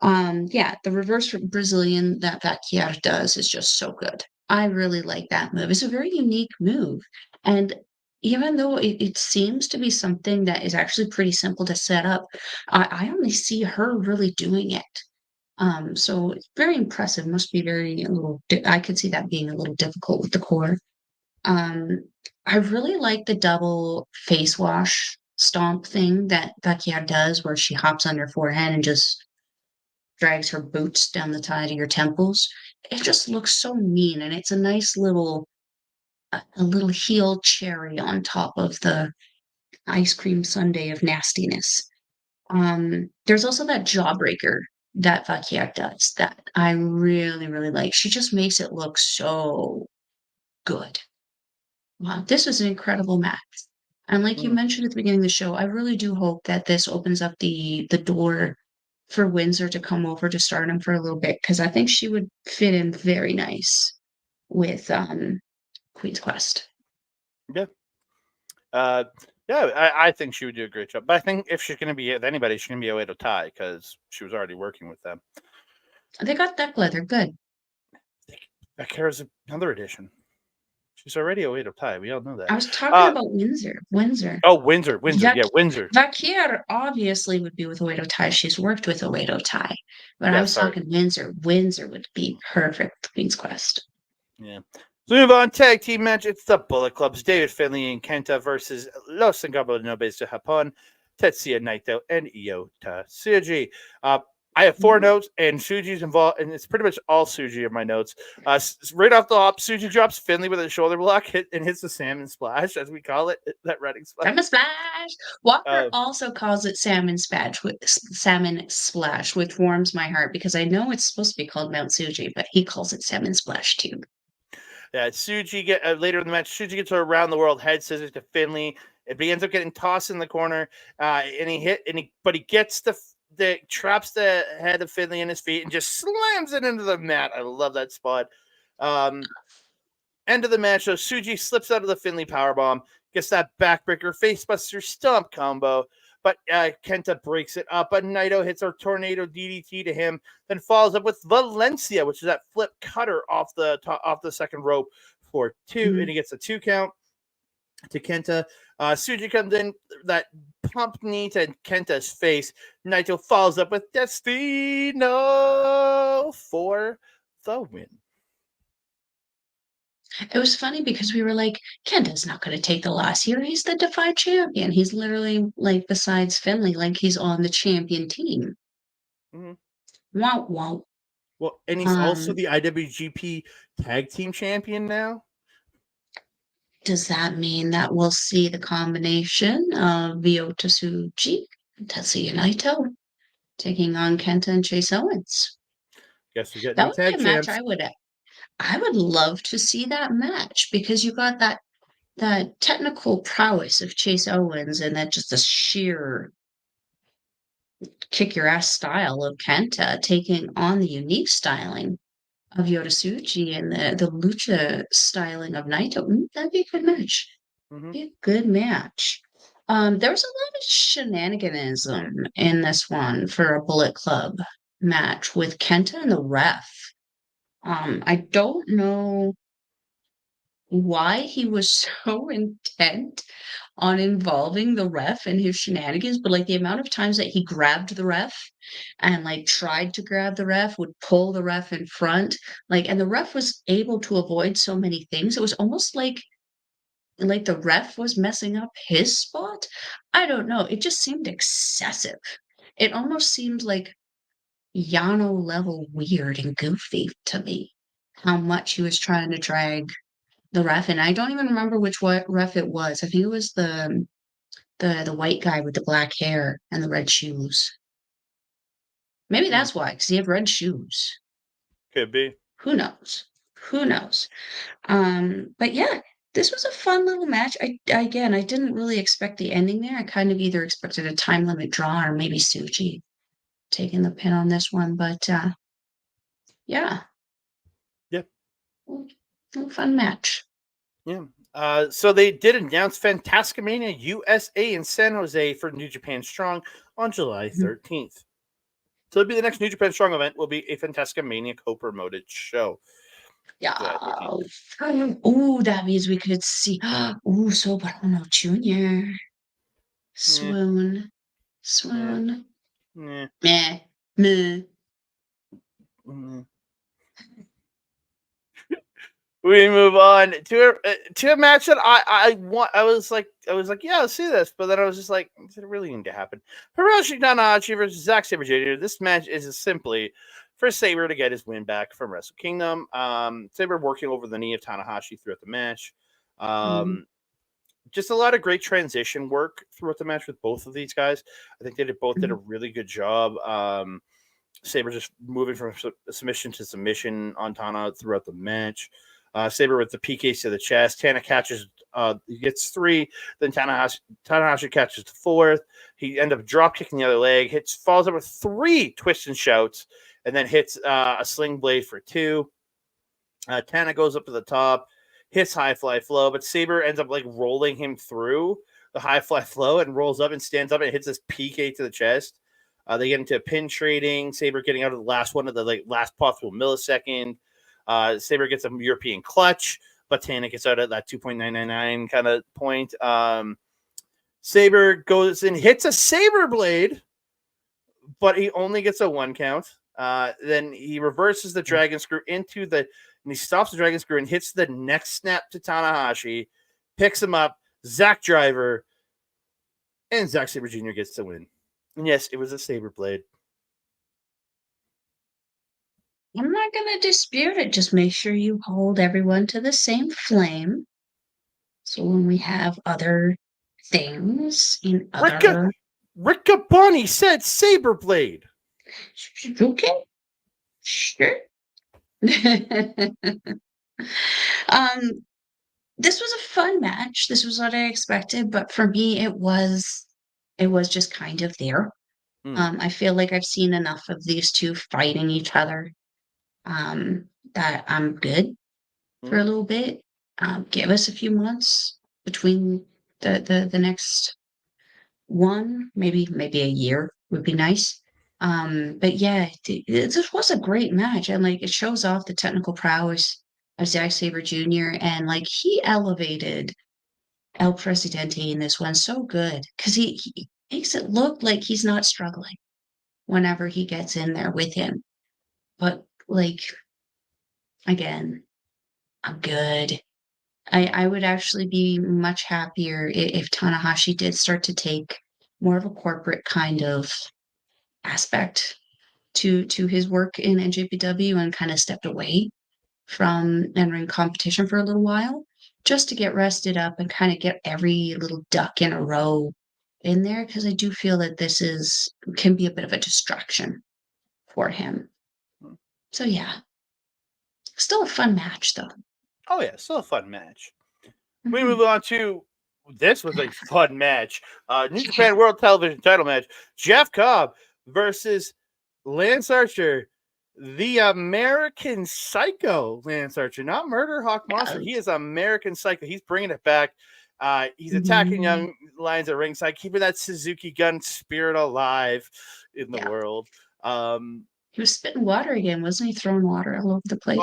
Yeah, the reverse Brazilian that Vaquer does is just so good. I really like that move. It's a very unique move. And even though it seems to be something that is actually pretty simple to set up, I only see her really doing it. So it's very impressive. Must be very a little. I could see that being a little difficult with the core. Um, I really like the double face wash stomp thing that Vaquer does, where she hops on your forehead and just drags her boots down the side of your temples. It just looks so mean, and it's a nice little a little heel cherry on top of the ice cream sundae of nastiness. There's also that jawbreaker that Vaquer does that I really, really like. She just makes it look so good. Wow, this was an incredible match. And like you Mm. mentioned at the beginning of the show, I really do hope that this opens up the door for Windsor to come over to Stardom for a little bit because I think she would fit in very nice. with Queen's Quest. Yeah. Yeah, I think she would do a great job. But I think if she's going to be with anybody, she's going to be Oedo Tai because she was already working with them. They got that leather good. Vaquer is another edition. She's already Oedo Tai. We all know that. I was talking about Windsor. Oh, Windsor. Yeah, Windsor. Vaquer obviously would be with Oedo Tai. She's worked with Oedo Tai. But I Yeah, was sorry. talking Windsor. Windsor would be perfect for Queen's Quest. Yeah. So move on. Tag team match. It's the Bullet Clubs. David Finlay and Kenta versus Los Ingobernables de Japón, Tetsuya Naito and Yota Tsuji. I have 4 notes, and Tsuji's involved, and it's pretty much all Tsuji of my notes. Right off the hop, Tsuji drops Finlay with a shoulder block and hits the salmon splash, as we call it, that running splash. Salmon splash. Walker also calls it salmon splash, which warms my heart because I know it's supposed to be called Mount Tsuji, but he calls it salmon splash too. Yeah, Tsuji later in the match. Tsuji gets her around the world head scissors to Finlay. He ends up getting tossed in the corner, and he gets the traps the head of Finlay in his feet and just slams it into the mat. I love that spot. End of the match, though, Tsuji slips out of the Finlay powerbomb, gets that backbreaker facebuster stomp combo, but Kenta breaks it up. But Naito hits a tornado DDT to him, then follows up with Valencia, which is that flip cutter off the second rope for 2, and he gets a 2 count to Kenta. Tsuji comes in, that pump knee to Kenta's face. Naito follows up with Destino for the win. It was funny because we were like, Kenta's not going to take the loss here. He's the Defy champion. He's literally, like, besides Finlay, like, he's on the champion team. Mm-hmm. Wow, wow. Well, and he's also the IWGP Tag Team Champion now. Does that mean that we'll see the combination of Ryota Tsuji and Tetsuya Naito taking on Kenta and Chase Owens? Guess we get That new would be tag a match champs. I would love to see that match because you got that technical prowess of Chase Owens and that just the sheer kick your ass style of Kenta taking on the unique styling of Yota Tsuji and the lucha styling of Naito. That'd be a good match. Mm-hmm. Be a good match. There was a lot of shenaniganism in this one for a Bullet Club match with Kenta and the ref. I don't know why he was so intent on involving the ref in his shenanigans, but like the amount of times that he grabbed the ref and like tried to grab the ref, would pull the ref in front, like, and the ref was able to avoid so many things. It was almost like the ref was messing up his spot. I don't know. It just seemed excessive. It almost seemed like Yano level weird and goofy to me. How much he was trying to drag the ref, and I don't even remember which ref it was. I think it was the white guy with the black hair and the red shoes. Maybe that's why, because he had red shoes. Could be. Who knows? Who knows? But yeah, this was a fun little match. I didn't really expect the ending there. I kind of either expected a time limit draw or maybe Suji taking the pin on this one. But yeah. Yep. Fun match. Yeah. So they did announce Fantascomania USA in San Jose for New Japan Strong on July 13th. So it'll be the next New Japan Strong event will be a Fantascomania co-promoted show. Yeah. Oh, that means we could see. Oh, Soberano Jr. Swoon. Swoon. Yeah. Meh. Meh. We move on to a match that I want. I was like, yeah, I'll see this, but then I was just like, is it really going to happen? Hiroshi Tanahashi versus Zack Sabre Jr. This match is simply for Sabre to get his win back from Wrestle Kingdom. Sabre working over the knee of Tanahashi throughout the match. Just a lot of great transition work throughout the match with both of these guys. I think they did a really good job. Sabre just moving from submission to submission on Tana throughout the match. Sabre with the PKs to the chest. Tana catches, he gets 3. Then Tanahashi catches the 4th. He ends up drop kicking the other leg. Falls over 3 twists and shouts, and then hits a sling blade for 2. Tana goes up to the top, hits high fly flow, but Saber ends up like rolling him through the high fly flow and rolls up and stands up and hits this PK to the chest. They get into pin trading. Saber getting out of the last one of the like last possible millisecond. Saber gets a European clutch, but Tana gets out at that 2.999 kind of point. Saber goes and hits a Saber blade, but he only gets a 1 count. Then he reverses the dragon screw into the, and he stops the dragon screw and hits the neck snap to Tanahashi, picks him up, Zack Driver, and Zack Sabre Jr. gets to win. And yes, it was a Saber blade. I'm not going to dispute it. Just make sure you hold everyone to the same flame. So when we have other things in other... Ricka Bonnie said Saber blade. Okay. Sure. This was a fun match. This was what I expected, but for me, it was just kind of there. I feel like I've seen enough of these two fighting each other that I'm good for a little bit. Give us a few months between the next one, maybe a year would be nice. But yeah, this was a great match, and like it shows off the technical prowess of Zack Sabre Jr. and like he elevated El Presidente in this one so good because he makes it look like he's not struggling whenever he gets in there with him. But like again, I'm good. I would actually be much happier if Tanahashi did start to take more of a corporate kind of aspect to his work in NJPW and kind of stepped away from entering competition for a little while just to get rested up and kind of get every little duck in a row in there because I do feel that this can be a bit of a distraction for him. So yeah, still a fun match though. Oh yeah, still a fun match. We move on to, this was a fun match. New Japan World Television title match. Jeff Cobb versus Lance Archer, the American Psycho Lance Archer, not Murder Hawk Monster. He is American Psycho. He's bringing it back. He's attacking young lions at ringside, keeping that Suzuki Gun spirit alive in the world. He was spitting water again, wasn't he? Throwing water all over the place.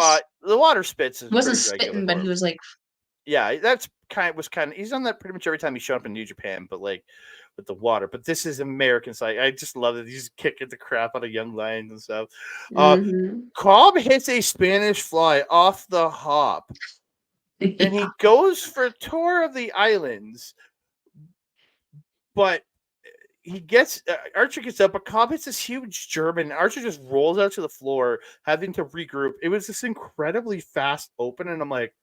The water spits. He wasn't spitting, but he was like, yeah, that's kind of. He's done that pretty much every time he showed up in New Japan, but like with the water. But this is American side. I just love it. He's kicking the crap out of young lions and stuff. Cobb hits a Spanish fly off the hop, and he goes for Tour of the Islands, but he gets Archer gets up, but Cobb hits this huge German. Archer just rolls out to the floor, having to regroup. It was this incredibly fast open, and I'm like,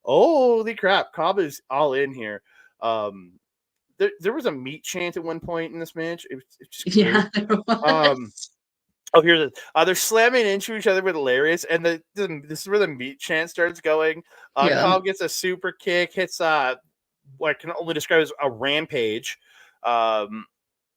holy crap, Cobb is all in here. There was a meat chant at one point in this match. It was just great. There was. Here's it. They're slamming into each other with hilarious, and this is where the meat chant starts going. Cobb gets a super kick, hits what I can only describe as a rampage.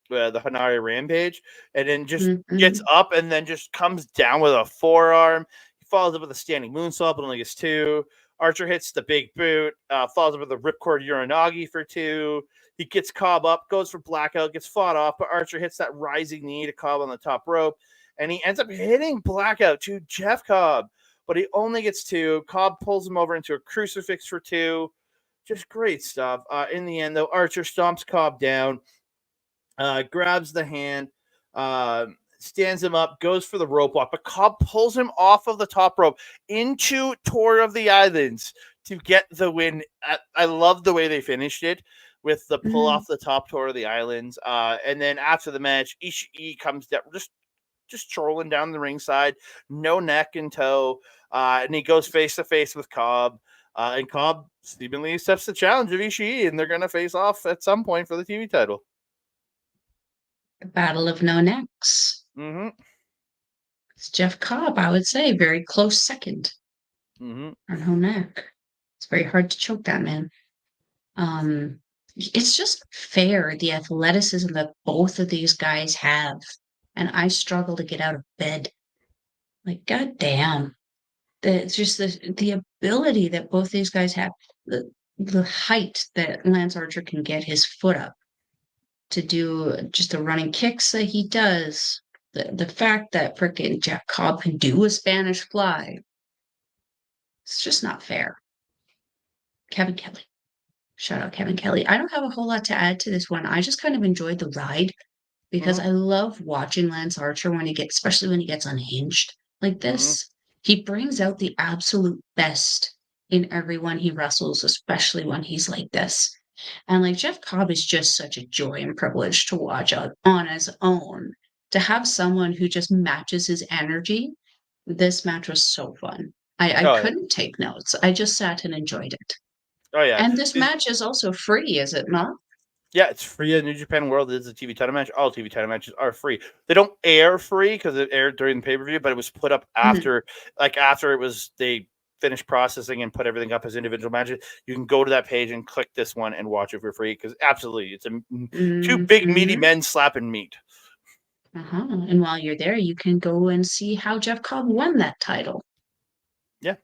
The Hanare Rampage, and then just gets up and then just comes down with a forearm. He follows up with a standing moonsault, but only gets 2. Archer hits the big boot, follows up with a ripcord Uranagi for 2. He gets Cobb up, goes for blackout, gets fought off, but Archer hits that rising knee to Cobb on the top rope, and he ends up hitting blackout to Jeff Cobb, but he only gets 2. Cobb pulls him over into a crucifix for 2. Just great stuff. In the end, though, Archer stomps Cobb down, grabs the hand, stands him up, goes for the rope walk, but Cobb pulls him off of the top rope into Tour of the Islands to get the win. I love the way they finished it with the pull off the top Tour of the Islands. And then after the match, Ishii comes down, just trolling down the ringside, no neck and toe, and he goes face to face with Cobb. And Cobb seemingly accepts the challenge of Ishii, and they're going to face off at some point for the TV title. Battle of No Necks. It's Jeff Cobb, I would say, very close second. On No Neck. It's very hard to choke that man. It's just fair, the athleticism that both of these guys have, and I struggle to get out of bed. Like, goddamn, it's just the ability that both these guys have, the height that Lance Archer can get his foot up to do just the running kicks that he does, the fact that frickin' Jeff Cobb can do a Spanish fly, it's just not fair. Kevin Kelly. Shout out Kevin Kelly. I don't have a whole lot to add to this one. I just kind of enjoyed the ride because Mhm, I love watching Lance Archer when he gets, especially when he gets unhinged like mhm. this. He brings out the absolute best in everyone he wrestles, especially when he's like this. And like Jeff Cobb is just such a joy and privilege to watch on his own. To have someone who just matches his energy, this match was so fun. I Oh, yeah. couldn't take notes. I just sat and enjoyed it. Oh, yeah. And this These match is also free, is it not? Yeah, it's free at New Japan World. It's a TV title match. All TV title matches are free. They don't air free because it aired during the pay-per-view, but it was put up Mhm. after it was they finished processing and put everything up as individual matches. You can go to that page and click this one and watch it for free because absolutely, it's two big meaty Mhm. men slapping meat. Uh-huh, and while you're there, you can go and see how Jeff Cobb won that title. Yeah.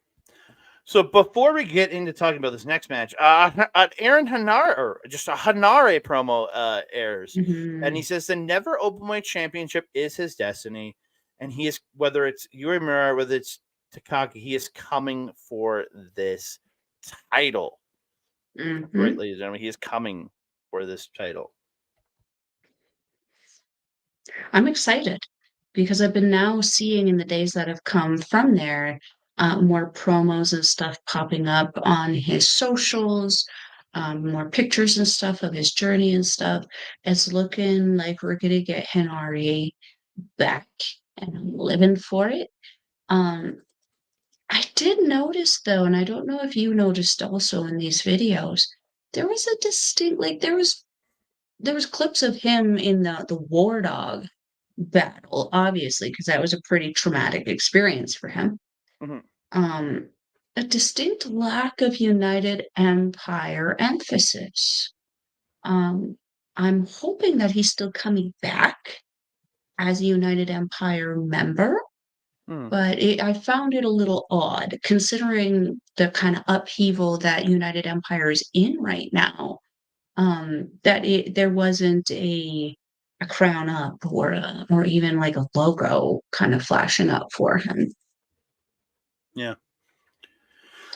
So before we get into talking about this next match, Aaron Hanare, or just a Hanare promo airs, and he Mhm. says the never openweight championship is his destiny, and he is whether it's Uemura, whether it's Takagi, he is coming for this title. Right, Mhm. ladies and gentlemen, he is coming for this title. I'm excited because I've been now seeing in the days that have come from there, more promos and stuff popping up on his socials, more pictures and stuff of his journey and stuff. It's looking like we're gonna get Henare back, and I'm living for it. Um, I did notice though, and I don't know if you noticed also in these videos, there was a distinct there was clips of him in the War Dog battle, obviously, because that was a pretty traumatic experience for him. Mhm. Um, a distinct lack of United Empire emphasis. Um, I'm hoping that he's still coming back as a United Empire member, Mm. but I found it a little odd considering the kind of upheaval that United Empire is in right now. That there wasn't a crown up or even like a logo kind of flashing up for him. Yeah.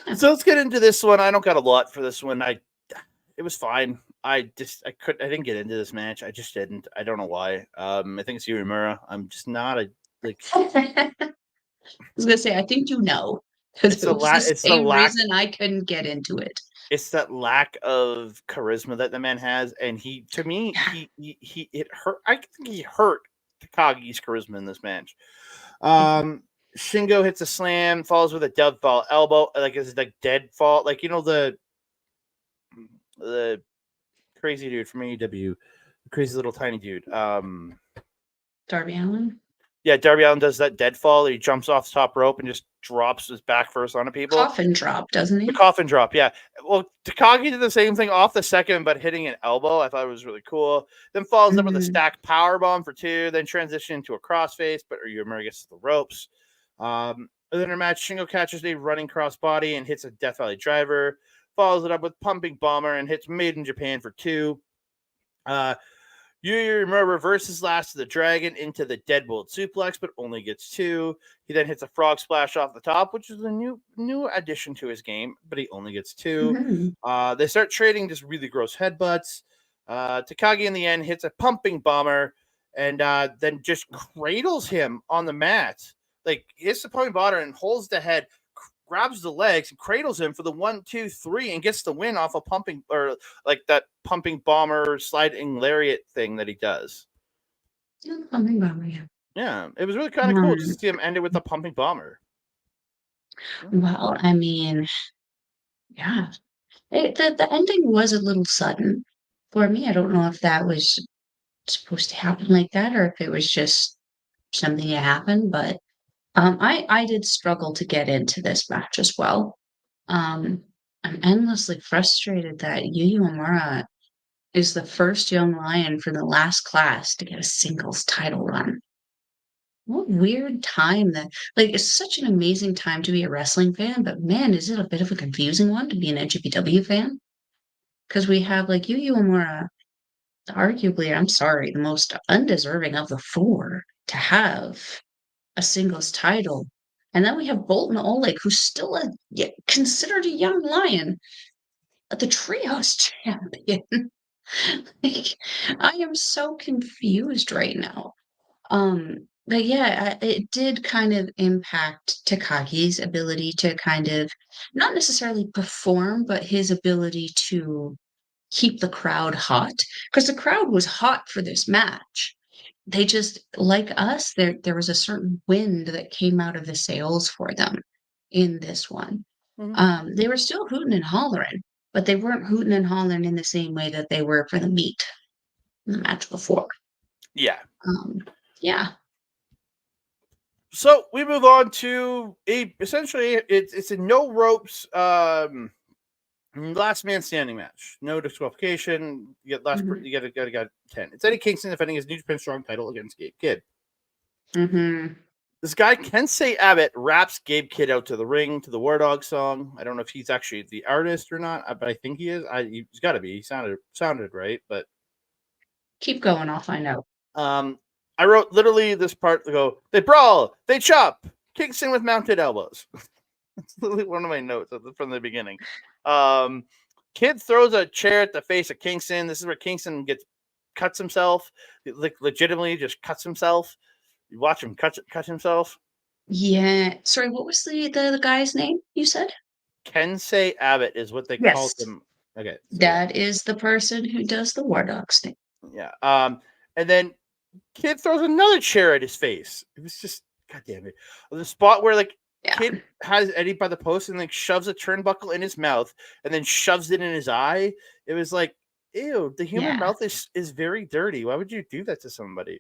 Yeah. So let's get into this one. I don't got a lot for this one. It was fine. I didn't get into this match. I just didn't. I don't know why. I think it's Uemura. I'm just not a like I was gonna say, I think you know, because it was the it's the same lack reason I couldn't get into it. it's that lack of charisma that the man has, and he to me Yeah. he it hurt. I think he hurt Takagi's charisma in this match. Mhm. Shingo hits a slam, falls with a deadfall elbow, like it's like deadfall, like the crazy dude from AEW, the crazy little tiny dude. Darby Allin? Yeah, Darby Allin does that deadfall. He jumps off the top rope and just drops his back first onto people. Coffin drop, doesn't The he? coffin drop, yeah. Well, Takagi did the same thing off the second, but hitting an elbow. I thought it was really cool. Then follows up with a Mhm. stacked power bomb for two. Then transition into a crossface, but Ryumura gets to the ropes. Within her match, Shingo catches a running crossbody and hits a Death Valley driver. Follows it up with pumping bomber and hits Made in Japan for two. Uh, Yuri reverses Last of the Dragon into the Deadbolt suplex, but only gets two. He then hits a frog splash off the top, which is a new addition to his game, but he only gets two. Mhm. They start trading just really gross headbutts. Takagi in the end hits a pumping bomber and then just cradles him on the mat. Like hits the pumping bomber and holds the head, grabs the legs and cradles him for the 1, 2, 3 and gets the win off a pumping or like that pumping bomber sliding lariat thing that he does. Yeah, pumping bomber, yeah. Yeah, it was really kind of cool just Um, to see him end it with the pumping bomber. well, I mean, yeah. The ending was a little sudden for me. I don't know if that was supposed to happen like that or if it was just something that happened, but I did struggle to get into this match as well. Um, I'm endlessly frustrated that Yu Uemura is the first young lion from the last class to get a singles title run. What weird time that like, it's such an amazing time to be a wrestling fan, but man, is it a bit of a confusing one to be an NJPW fan? Because we have, like, Yu Uemura, arguably, I'm sorry, the most undeserving of the 4 to have a singles title, and then we have Bolton Oleg, who's still considered a young lion, the trios champion. Like, I am so confused right now. But yeah, it did kind of impact Takagi's ability to kind of not necessarily perform, but his ability to keep the crowd hot because the crowd was hot for this match. They just like us, there was a certain wind that came out of the sails for them in this one. Mhm. They were still hooting and hollering, but they weren't hooting and hollering in the same way that they were for the meet in the match before. Yeah. Um, yeah. So we move on to essentially it's a no ropes last man standing match. No disqualification. You get Mhm. you got 10. It's Eddie Kingston defending his New Japan Strong title against Gabe Kidd. Mhm. This guy Kensei Abbott raps Gabe Kidd out to the ring to the War Dog song. I don't know if he's actually the artist or not, but I think he is. He's got to be. He sounded right, but Keep going, I'll find out. um, I wrote literally this part to go. They brawl, they chop, Kingston with mounted elbows. It's literally one of my notes from the beginning. Um, Kid throws a chair at the face of Kingston. This is where Kingston cuts himself, like legitimately just cuts himself. You watch him cut himself. Yeah. Sorry, what was the guy's name you said? Kensei Abbott is what they called Yes. him. Okay, so yeah, That is the person who does the War Dogs thing. yeah. And then Kid throws another chair at his face. It was just, god damn it, the spot where like Yeah. Kid has Eddie by the post and like shoves a turnbuckle in his mouth and then shoves it in his eye. It was like, ew, the human Yeah. mouth is very dirty. Why would you do that to somebody?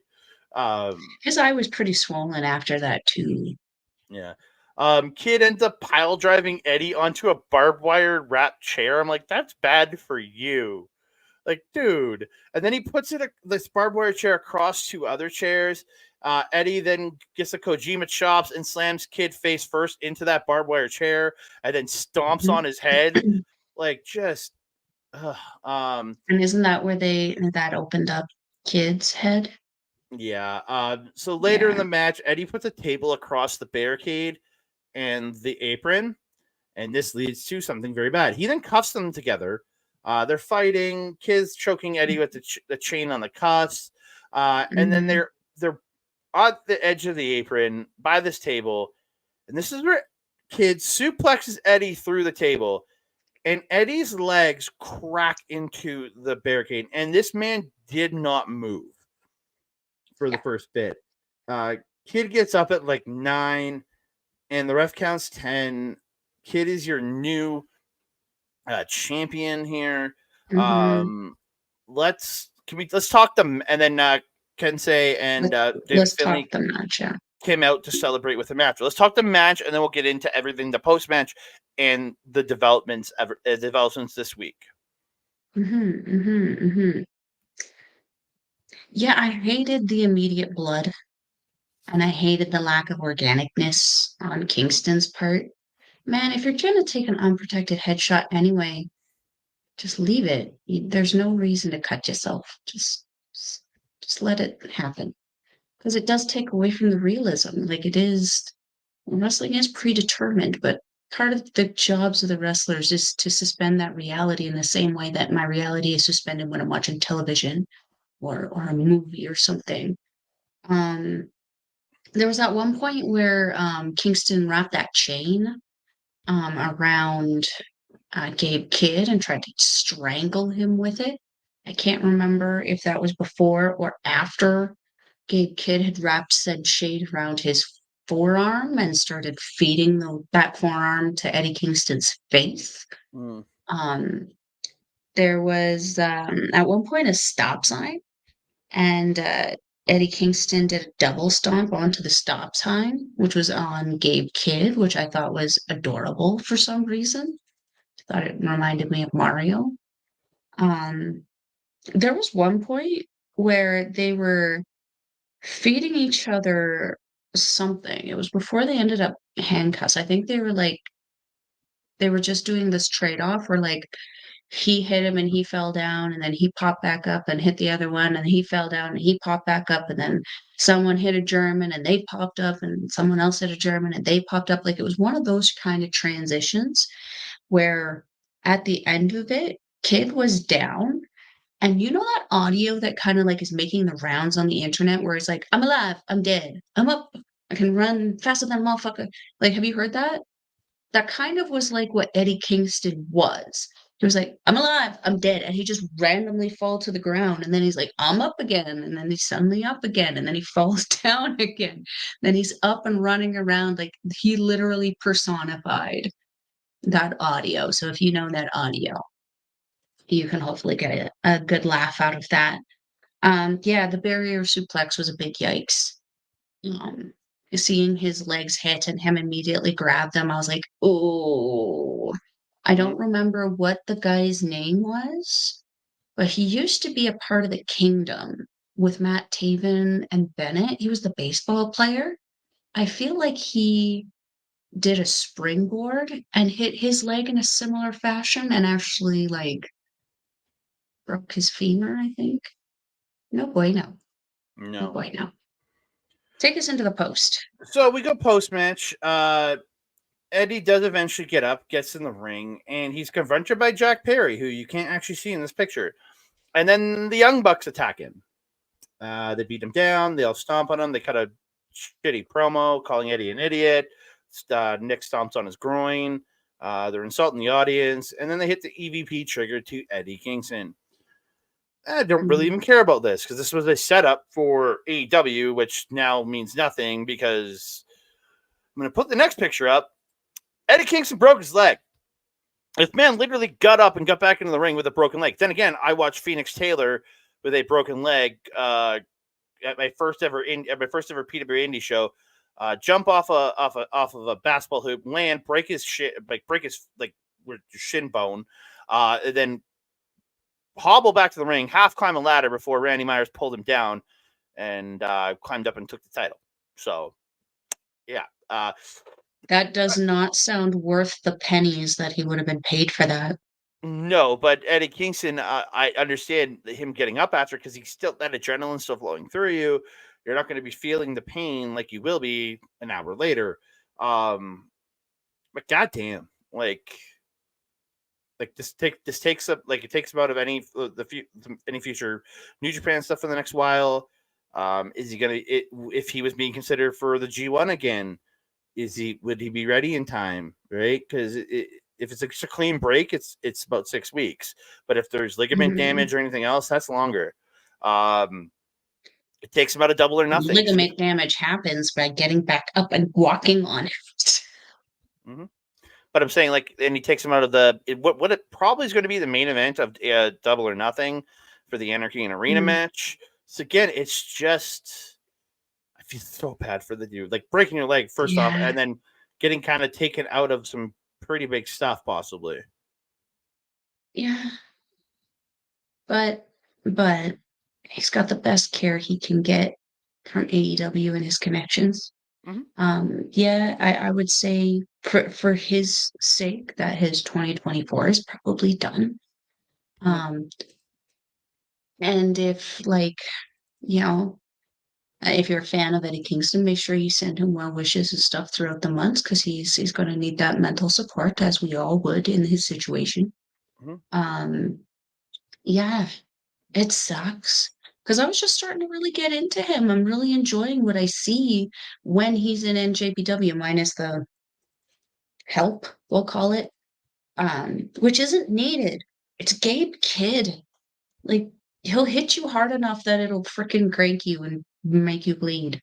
His eye was pretty swollen after that too. Yeah. Kid ends up pile driving Eddie onto a barbed wire wrapped chair. I'm like, that's bad for you. Like, dude. And then he puts this barbed wire chair across two other chairs. Eddie then gets the Kojima chops and slams Kid face first into that barbed wire chair and then stomps on his head. Mhm. Like, just. Um, And isn't that where that opened up Kid's head? yeah. So later in Yeah. the match, Eddie puts a table across the barricade and the apron, and this leads to something very bad. He then cuffs them together. They're fighting. Kid's choking Eddie with the chain on the cuffs, and then Mhm. they're at the edge of the apron by this table, and this is where Kid suplexes Eddie through the table, and Eddie's legs crack into the barricade, and this man did not move for the Yeah. first bit. Uh, Kid gets up at like 9, and the ref counts 10. Kid is your new champion here. Mhm. Um, let's talk them, and then Kensei and Let's David let's Finley talk the match, yeah. came out to celebrate with the match. Let's talk the match, and then we'll get into everything the post match and the developments this week. Mhm, mhm, mhm. Yeah, I hated the immediate blood, and I hated the lack of organicness on Kingston's part. Man, if you're trying to take an unprotected headshot anyway, just leave it. There's no reason to cut yourself. Just just let it happen. Because it does take away from the realism. Like it is wrestling is predetermined, but part of the jobs of the wrestlers is to suspend that reality in the same way that my reality is suspended when I'm watching television or a movie or something. Um, there was that one point where Kingston wrapped that chain around Gabe Kidd and tried to strangle him with it. I can't remember if that was before or after Gabe Kidd had wrapped said shade around his forearm and started feeding that forearm to Eddie Kingston's face. Mm. Um, there was at one point a stop sign, and Eddie Kingston did a double stomp onto the stop sign, which was on Gabe Kidd, which I thought was adorable for some reason. I thought it reminded me of Mario. Um, there was one point where they were feeding each other something. It was before they ended up handcuffs. I think they were just doing this trade-off where like he hit him and he fell down and then he popped back up and hit the other one and he fell down and he popped back up and then someone hit a German and they popped up and someone else hit a German and they popped up. Like it was one of those kind of transitions where at the end of it, Kid was down. And you know that audio that kind of like is making the rounds on the internet where it's like, I'm alive, I'm dead, I'm up, I can run faster than a motherfucker. Like, have you heard that? That kind of was like what Eddie Kingston was. He was like, I'm alive, I'm dead. And he just randomly fall to the ground. And then he's like, I'm up again. And then he's suddenly up again. And then he falls down again. Then he's up and running around. Like he literally personified that audio. So if you know that audio, you can hopefully get a good laugh out of that. Yeah, the barrier suplex was a big yikes. Um, Seeing his legs hit and him immediately grab them, I was like, oh, I Mhm. don't remember what the guy's name was, but he used to be a part of the Kingdom with Matt Taven and Bennett. He was the baseball player. I feel like he did a springboard and hit his leg in a similar fashion and actually like broke his femur, I think. No bueno. No No. bueno. Take us into the post. So we go post match. Eddie does eventually get up, gets in the ring, and he's confronted by Jack Perry, who you can't actually see in this picture. And then the Young Bucks attack him. They beat him down. They all stomp on him. They cut a shitty promo calling Eddie an idiot. Nick stomps on his groin. They're insulting the audience. And then they hit the EVP trigger to Eddie Kingston. I don't really even care about this because this was a setup for AEW, which now means nothing because I'm going to put the next picture up. Eddie Kingston broke his leg. This man literally got up and got back into the ring with a broken leg. Then again, I watched Phoenix Taylor with a broken leg at my first ever PW Indie show. Jump off of a basketball hoop, land, break his shin bone, then hobble back to the ring, half climb a ladder before Randy Myers pulled him down and climbed up and took the title. So, yeah. That does not sound worth the pennies that he would have been paid for that. No, but Eddie Kingston, I understand him getting up after because he's still that adrenaline still flowing through you. You're not going to be feeling the pain like you will be an hour later. But goddamn, like this takes up like it takes him out of any future New Japan stuff for the next while. Is he gonna if he was being considered for the G1 again? Would he be ready in time? Right, because if it's a clean break, it's about 6 weeks. But if there's ligament damage or anything else, that's longer. It takes about a double or nothing. Ligament damage happens by getting back up and walking on it. Mm-hmm. But I'm saying, like, and he takes him out of what it probably is going to be the main event of Double or Nothing for the Anarchy and Arena match. So again, it's just I feel so bad for the dude, like breaking your leg first off, and then getting kind of taken out of some pretty big stuff, possibly. Yeah, but he's got the best care he can get from AEW and his connections. Yeah, I would say for his sake that his 2024 is probably done. And if like, you know, if you're a fan of Eddie Kingston, make sure you send him well wishes and stuff throughout the months because he's going to need that mental support as we all would in his situation. Yeah, it sucks because I was just starting to really get into him. I'm really enjoying what I see when he's in NJPW, minus the help, we'll call it, which isn't needed. It's Gabe Kidd. Like, he'll hit you hard enough that it'll freaking crank you and make you bleed.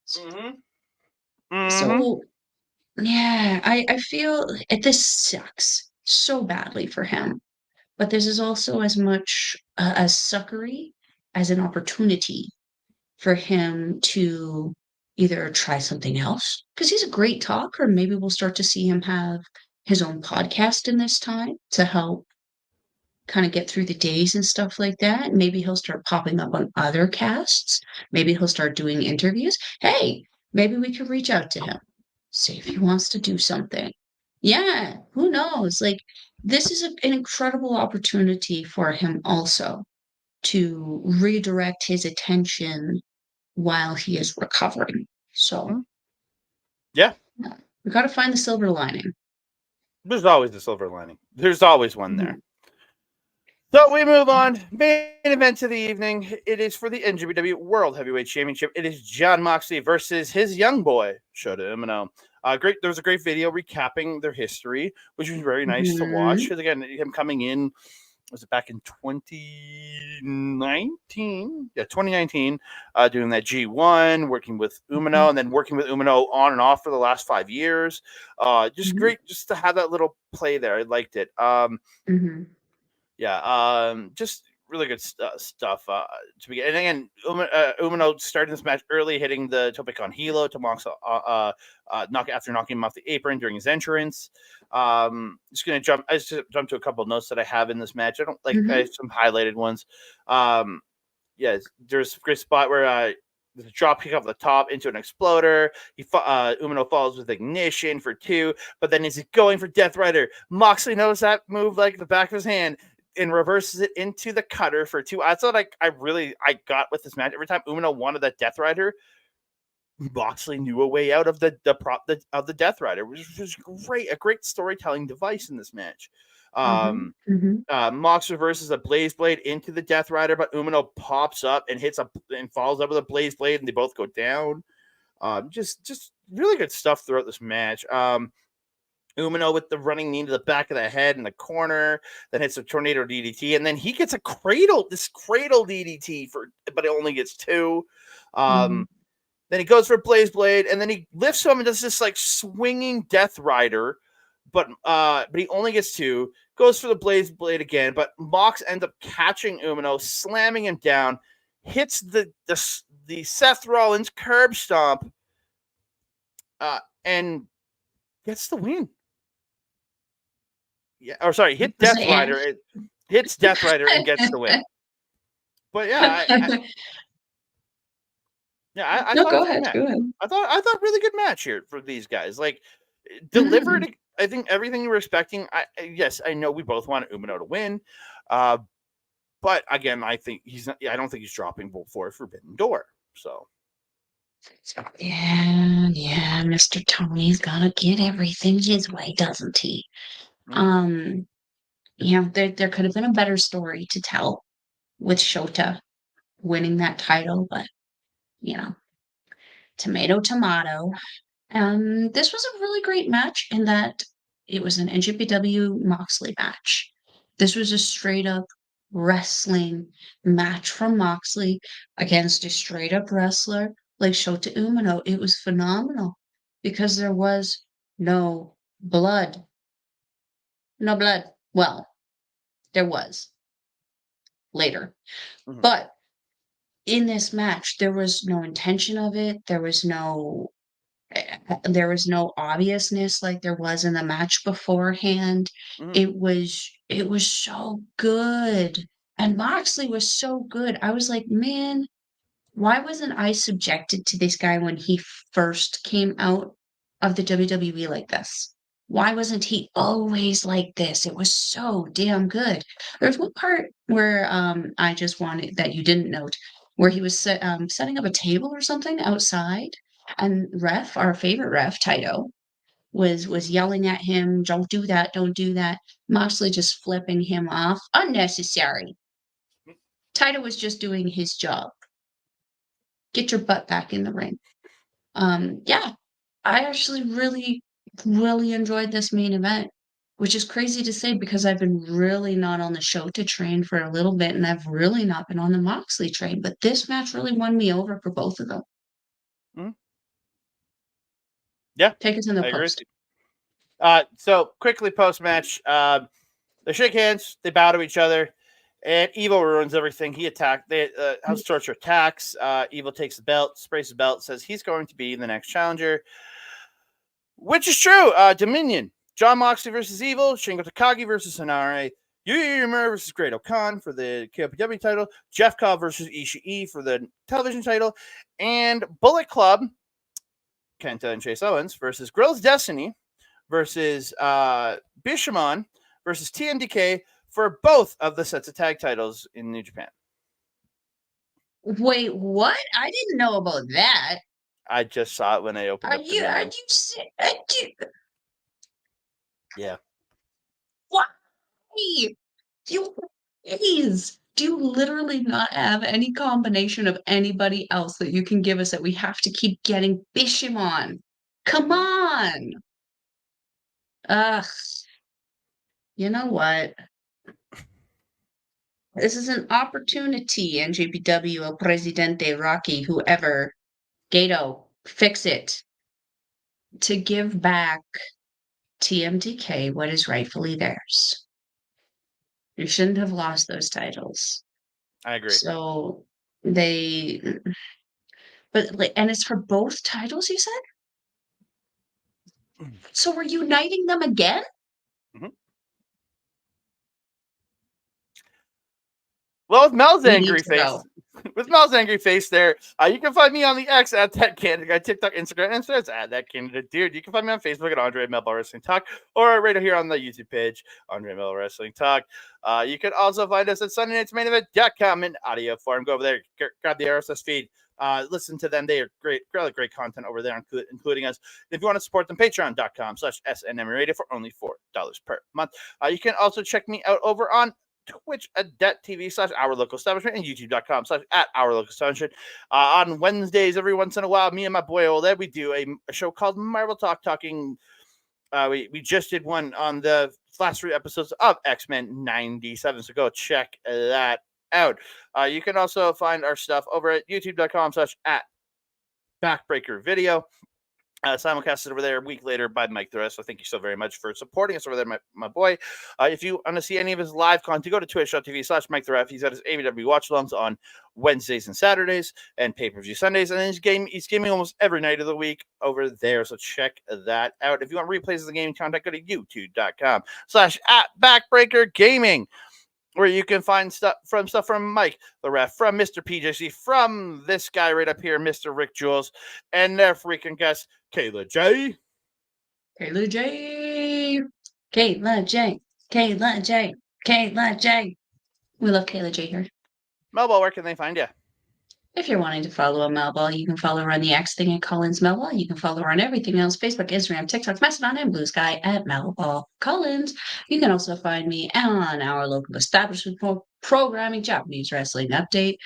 So, yeah, I feel this sucks so badly for him. But this is also as much as suckery as an opportunity for him to either try something else, because he's a great talker. Maybe we'll start to see him have his own podcast in this time to help kind of get through the days and stuff like that. Maybe he'll start popping up on other casts. Maybe he'll start doing interviews. Hey, Maybe we could reach out to him, see if he wants to do something. Yeah, who knows? Like, this is an incredible opportunity for him also to redirect his attention while he is recovering. So, Mhm. Yeah, yeah, we got to find the silver lining. there's always a silver lining. There's always one there. Mhm. So we move on. Main event of the evening. It is for the NJPW World Heavyweight Championship. It is Jon Moxley versus his young boy, Showdowns. Great. There was a great video recapping their history, which was very nice to watch. Mhm. Because again, him coming in, was it back in 2019? Yeah, 2019, doing that G1, working with Mhm. Umino, and then working with Umino on and off for the last 5 years. Just Mhm. great, just to have that little play there. I liked it. Mhm. Yeah, just really good stuff to begin. And again, Umino starting this match early, hitting the topic on Hilo to Mox, after knocking him off the apron during his entrance. Just gonna jump. I just jump to a couple of notes that I have in this match. I Mhm. have some highlighted ones. Um, yeah, there's a great spot where there's a drop kick off the top into an exploder. Umino follows with ignition for 2, but then is he going for Death Rider? Moxley knows that move like the back of his hand and reverses it into the cutter for 2. That's what I got with this match. Every time Umino wanted that Death Rider, Moxley knew a way out of the Death Rider, which was a great storytelling device in this match. Mhm. Um, Mhm. Mox reverses a Blaze Blade into the Death Rider, but Umino pops up and falls up with a Blaze Blade, and they both go down. Just really good stuff throughout this match. Umino with the running knee to the back of the head in the corner, then hits a tornado DDT, and then he gets this cradle DDT but it only gets 2. Mhm. Then he goes for Blaze Blade, and then he lifts him and does this like swinging Death Rider, but he only gets 2. Goes for the Blaze Blade again, but Mox ends up catching Umino, slamming him down, hits the Seth Rollins curb stomp, and gets the win. Yeah, or sorry, hit Was Death it and? Rider. It hits Death Rider and gets the win. But I No, thought it go was a good ahead, match. go ahead. I thought really good match here for these guys. Like Mhm. delivered. I think everything you were expecting. Yes, I know we both wanted Umino to win, but again, I think he's not. I don't think he's dropping before Forbidden Door. So Yeah, yeah, Mr. Tony's gotta get everything his way, doesn't he? mm, Um, there could have been a better story to tell with Shota winning that title, but you know, tomato, tomato. This was a really great match in that it was an NJPW Moxley match. This was a straight up wrestling match from Moxley against a straight up wrestler like Shota Umino. It was phenomenal because there was no blood. No blood. Well, there was later. mhm, But in this match, there was no intention of it. There was no obviousness like there was in the match beforehand. mhm, It was so good, and Moxley was so good. I was like, "Man, why wasn't I subjected to this guy when he first came out of the WWE like this? Why wasn't he always like this? It was so damn good." There's one part where, I just wanted that you didn't note, where he was setting up a table or something outside, and our favorite ref, Taito, was yelling at him, "Don't do that, don't do that." Moxley just flipping him off. Unnecessary. Taito was just doing his job. Get your butt back in the ring. Yeah, I actually really, really enjoyed this main event, which is crazy to say because I've been really not on the Shota train for a little bit, and I've really not been on the Moxley train. But this match really won me over for both of them. mhm. Yeah, Take us in the I agree with post. you. So quickly post match, they shake hands, they bow to each other, and Evil ruins everything. He attacked. House Torture attacks. Evil takes the belt, sprays the belt, says he's going to be the next challenger, which is true. Dominion. Jon Moxley versus Evil. Shingo Takagi versus Hanare. Yuya Uemura versus Great Okan for the KOPW title. Jeff Cobb versus Ishii for the television title. And Bullet Club Kenta and Chase Owens versus Grills Destiny versus Bishamon versus TMDK for both of the sets of tag titles in New Japan. Wait, what? I didn't know about that. I just saw it when I opened Are up the you? new Are one. you? Yeah. Why? You please. Do you literally not have any combination of anybody else that you can give us that we have to keep getting Bishamon? Come on. Ugh. You know what? This is an opportunity, NJPW, El Presidente, Rocky, whoever, Gato, fix it, to give back TMDK what is rightfully theirs. You shouldn't have lost those titles. I agree. So but like, and it's for both titles, you said? So we're uniting them again? Mm-hmm. Well, with Mel's We need angry to face, go. there, you can find me on the X at that candidate guy, TikTok, Instagram, and Threads at that candidate dude. You can find me on Facebook at Andre Melball Wrestling Talk, or right here on the YouTube page, Andre Melball Wrestling Talk. You can also find us at SundayNightsMainEvent.com in audio form. Go over there, grab the RSS feed. Listen to them. They are great content over there, including us. If you want to support them, patreon.com/SNM Radio for only $4 per month. You can also check me out over on Twitch.tv/Our Local Establishment and YouTube.com/@Our Local Establishment. On Wednesdays, every once in a while, me and my boy Old Ed, we do a show called Marvel Talk, talking. We just did one on the last 3 episodes of X-Men 97, so go check that out. You can also find our stuff over at youtube.com/@Backbreaker Video. Simulcasted over there a week later by Mike the Rest. So thank you so very much for supporting us over there, my boy. If you want to see any of his live content, go to twitch.tv/Mike the Ref. He's got his ABW watch alongs on Wednesdays and Saturdays and pay-per-view Sundays. And then he's gaming almost every night of the week over there. So check that out. If you want replays of the gaming content, go to youtube.com/@Backbreaker Gaming, where you can find stuff from Mike the Ref, from Mr. PJC, from this guy right up here, Mr. Rick Jules, and their freaking guest, Kayla J. Kayla J. Kayla J. Kayla J. Kayla J. We love Kayla J here. Melball, where can they find you? If you're wanting to follow a Melball, you can follow her on the X thing at Collins Melball. You can follow her on everything else: Facebook, Instagram, TikTok, Mastodon, and Blue Sky at Melball Collins. You can also find me on Our Local Establishment programming, Japanese Wrestling Update,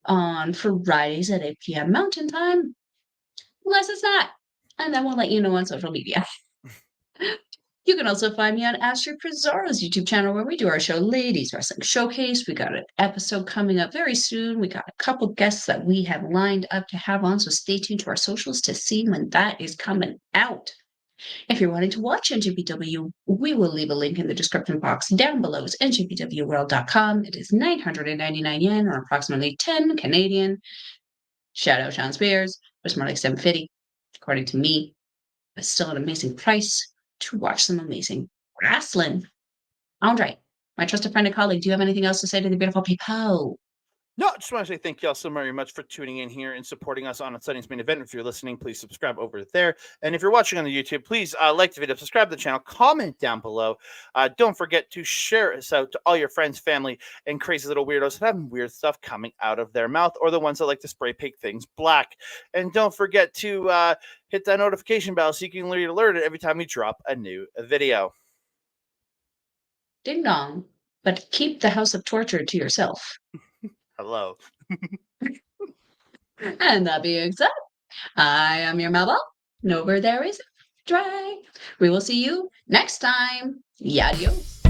on Fridays at 8 p.m. Mountain Time, unless it's not. And then we'll let you know on social media. You can also find me on Astrid Pizarro's YouTube channel, where we do our show, Ladies Wrestling Showcase. We got an episode coming up very soon. We got a couple guests that we have lined up to have on, so stay tuned to our socials to see when that is coming out. If you're wanting to watch NJPW, we will leave a link in the description box down below. It's njpwworld.com. It is 999 yen, or approximately 10 Canadian. Shout out Sean Spears. It's more like 750, according to me, but still an amazing price to watch some amazing wrestling. Andre, my trusted friend and colleague, do you have anything else to say to the beautiful people? No, I just want to say thank you all so very much for tuning in here and supporting us on Sunday's Main Event. If you're listening, please subscribe over there. And if you're watching on the YouTube, please like the video, subscribe to the channel, comment down below. Don't forget to share us out to all your friends, family, and crazy little weirdos that have weird stuff coming out of their mouth, or the ones that like to spray paint things black. And don't forget to hit that notification bell so you can be alerted every time we drop a new video. Ding dong. But keep the House of Torture to yourself. Hello. And that being said, I am your Melball. Over there is dry. We will see you next time. Adios.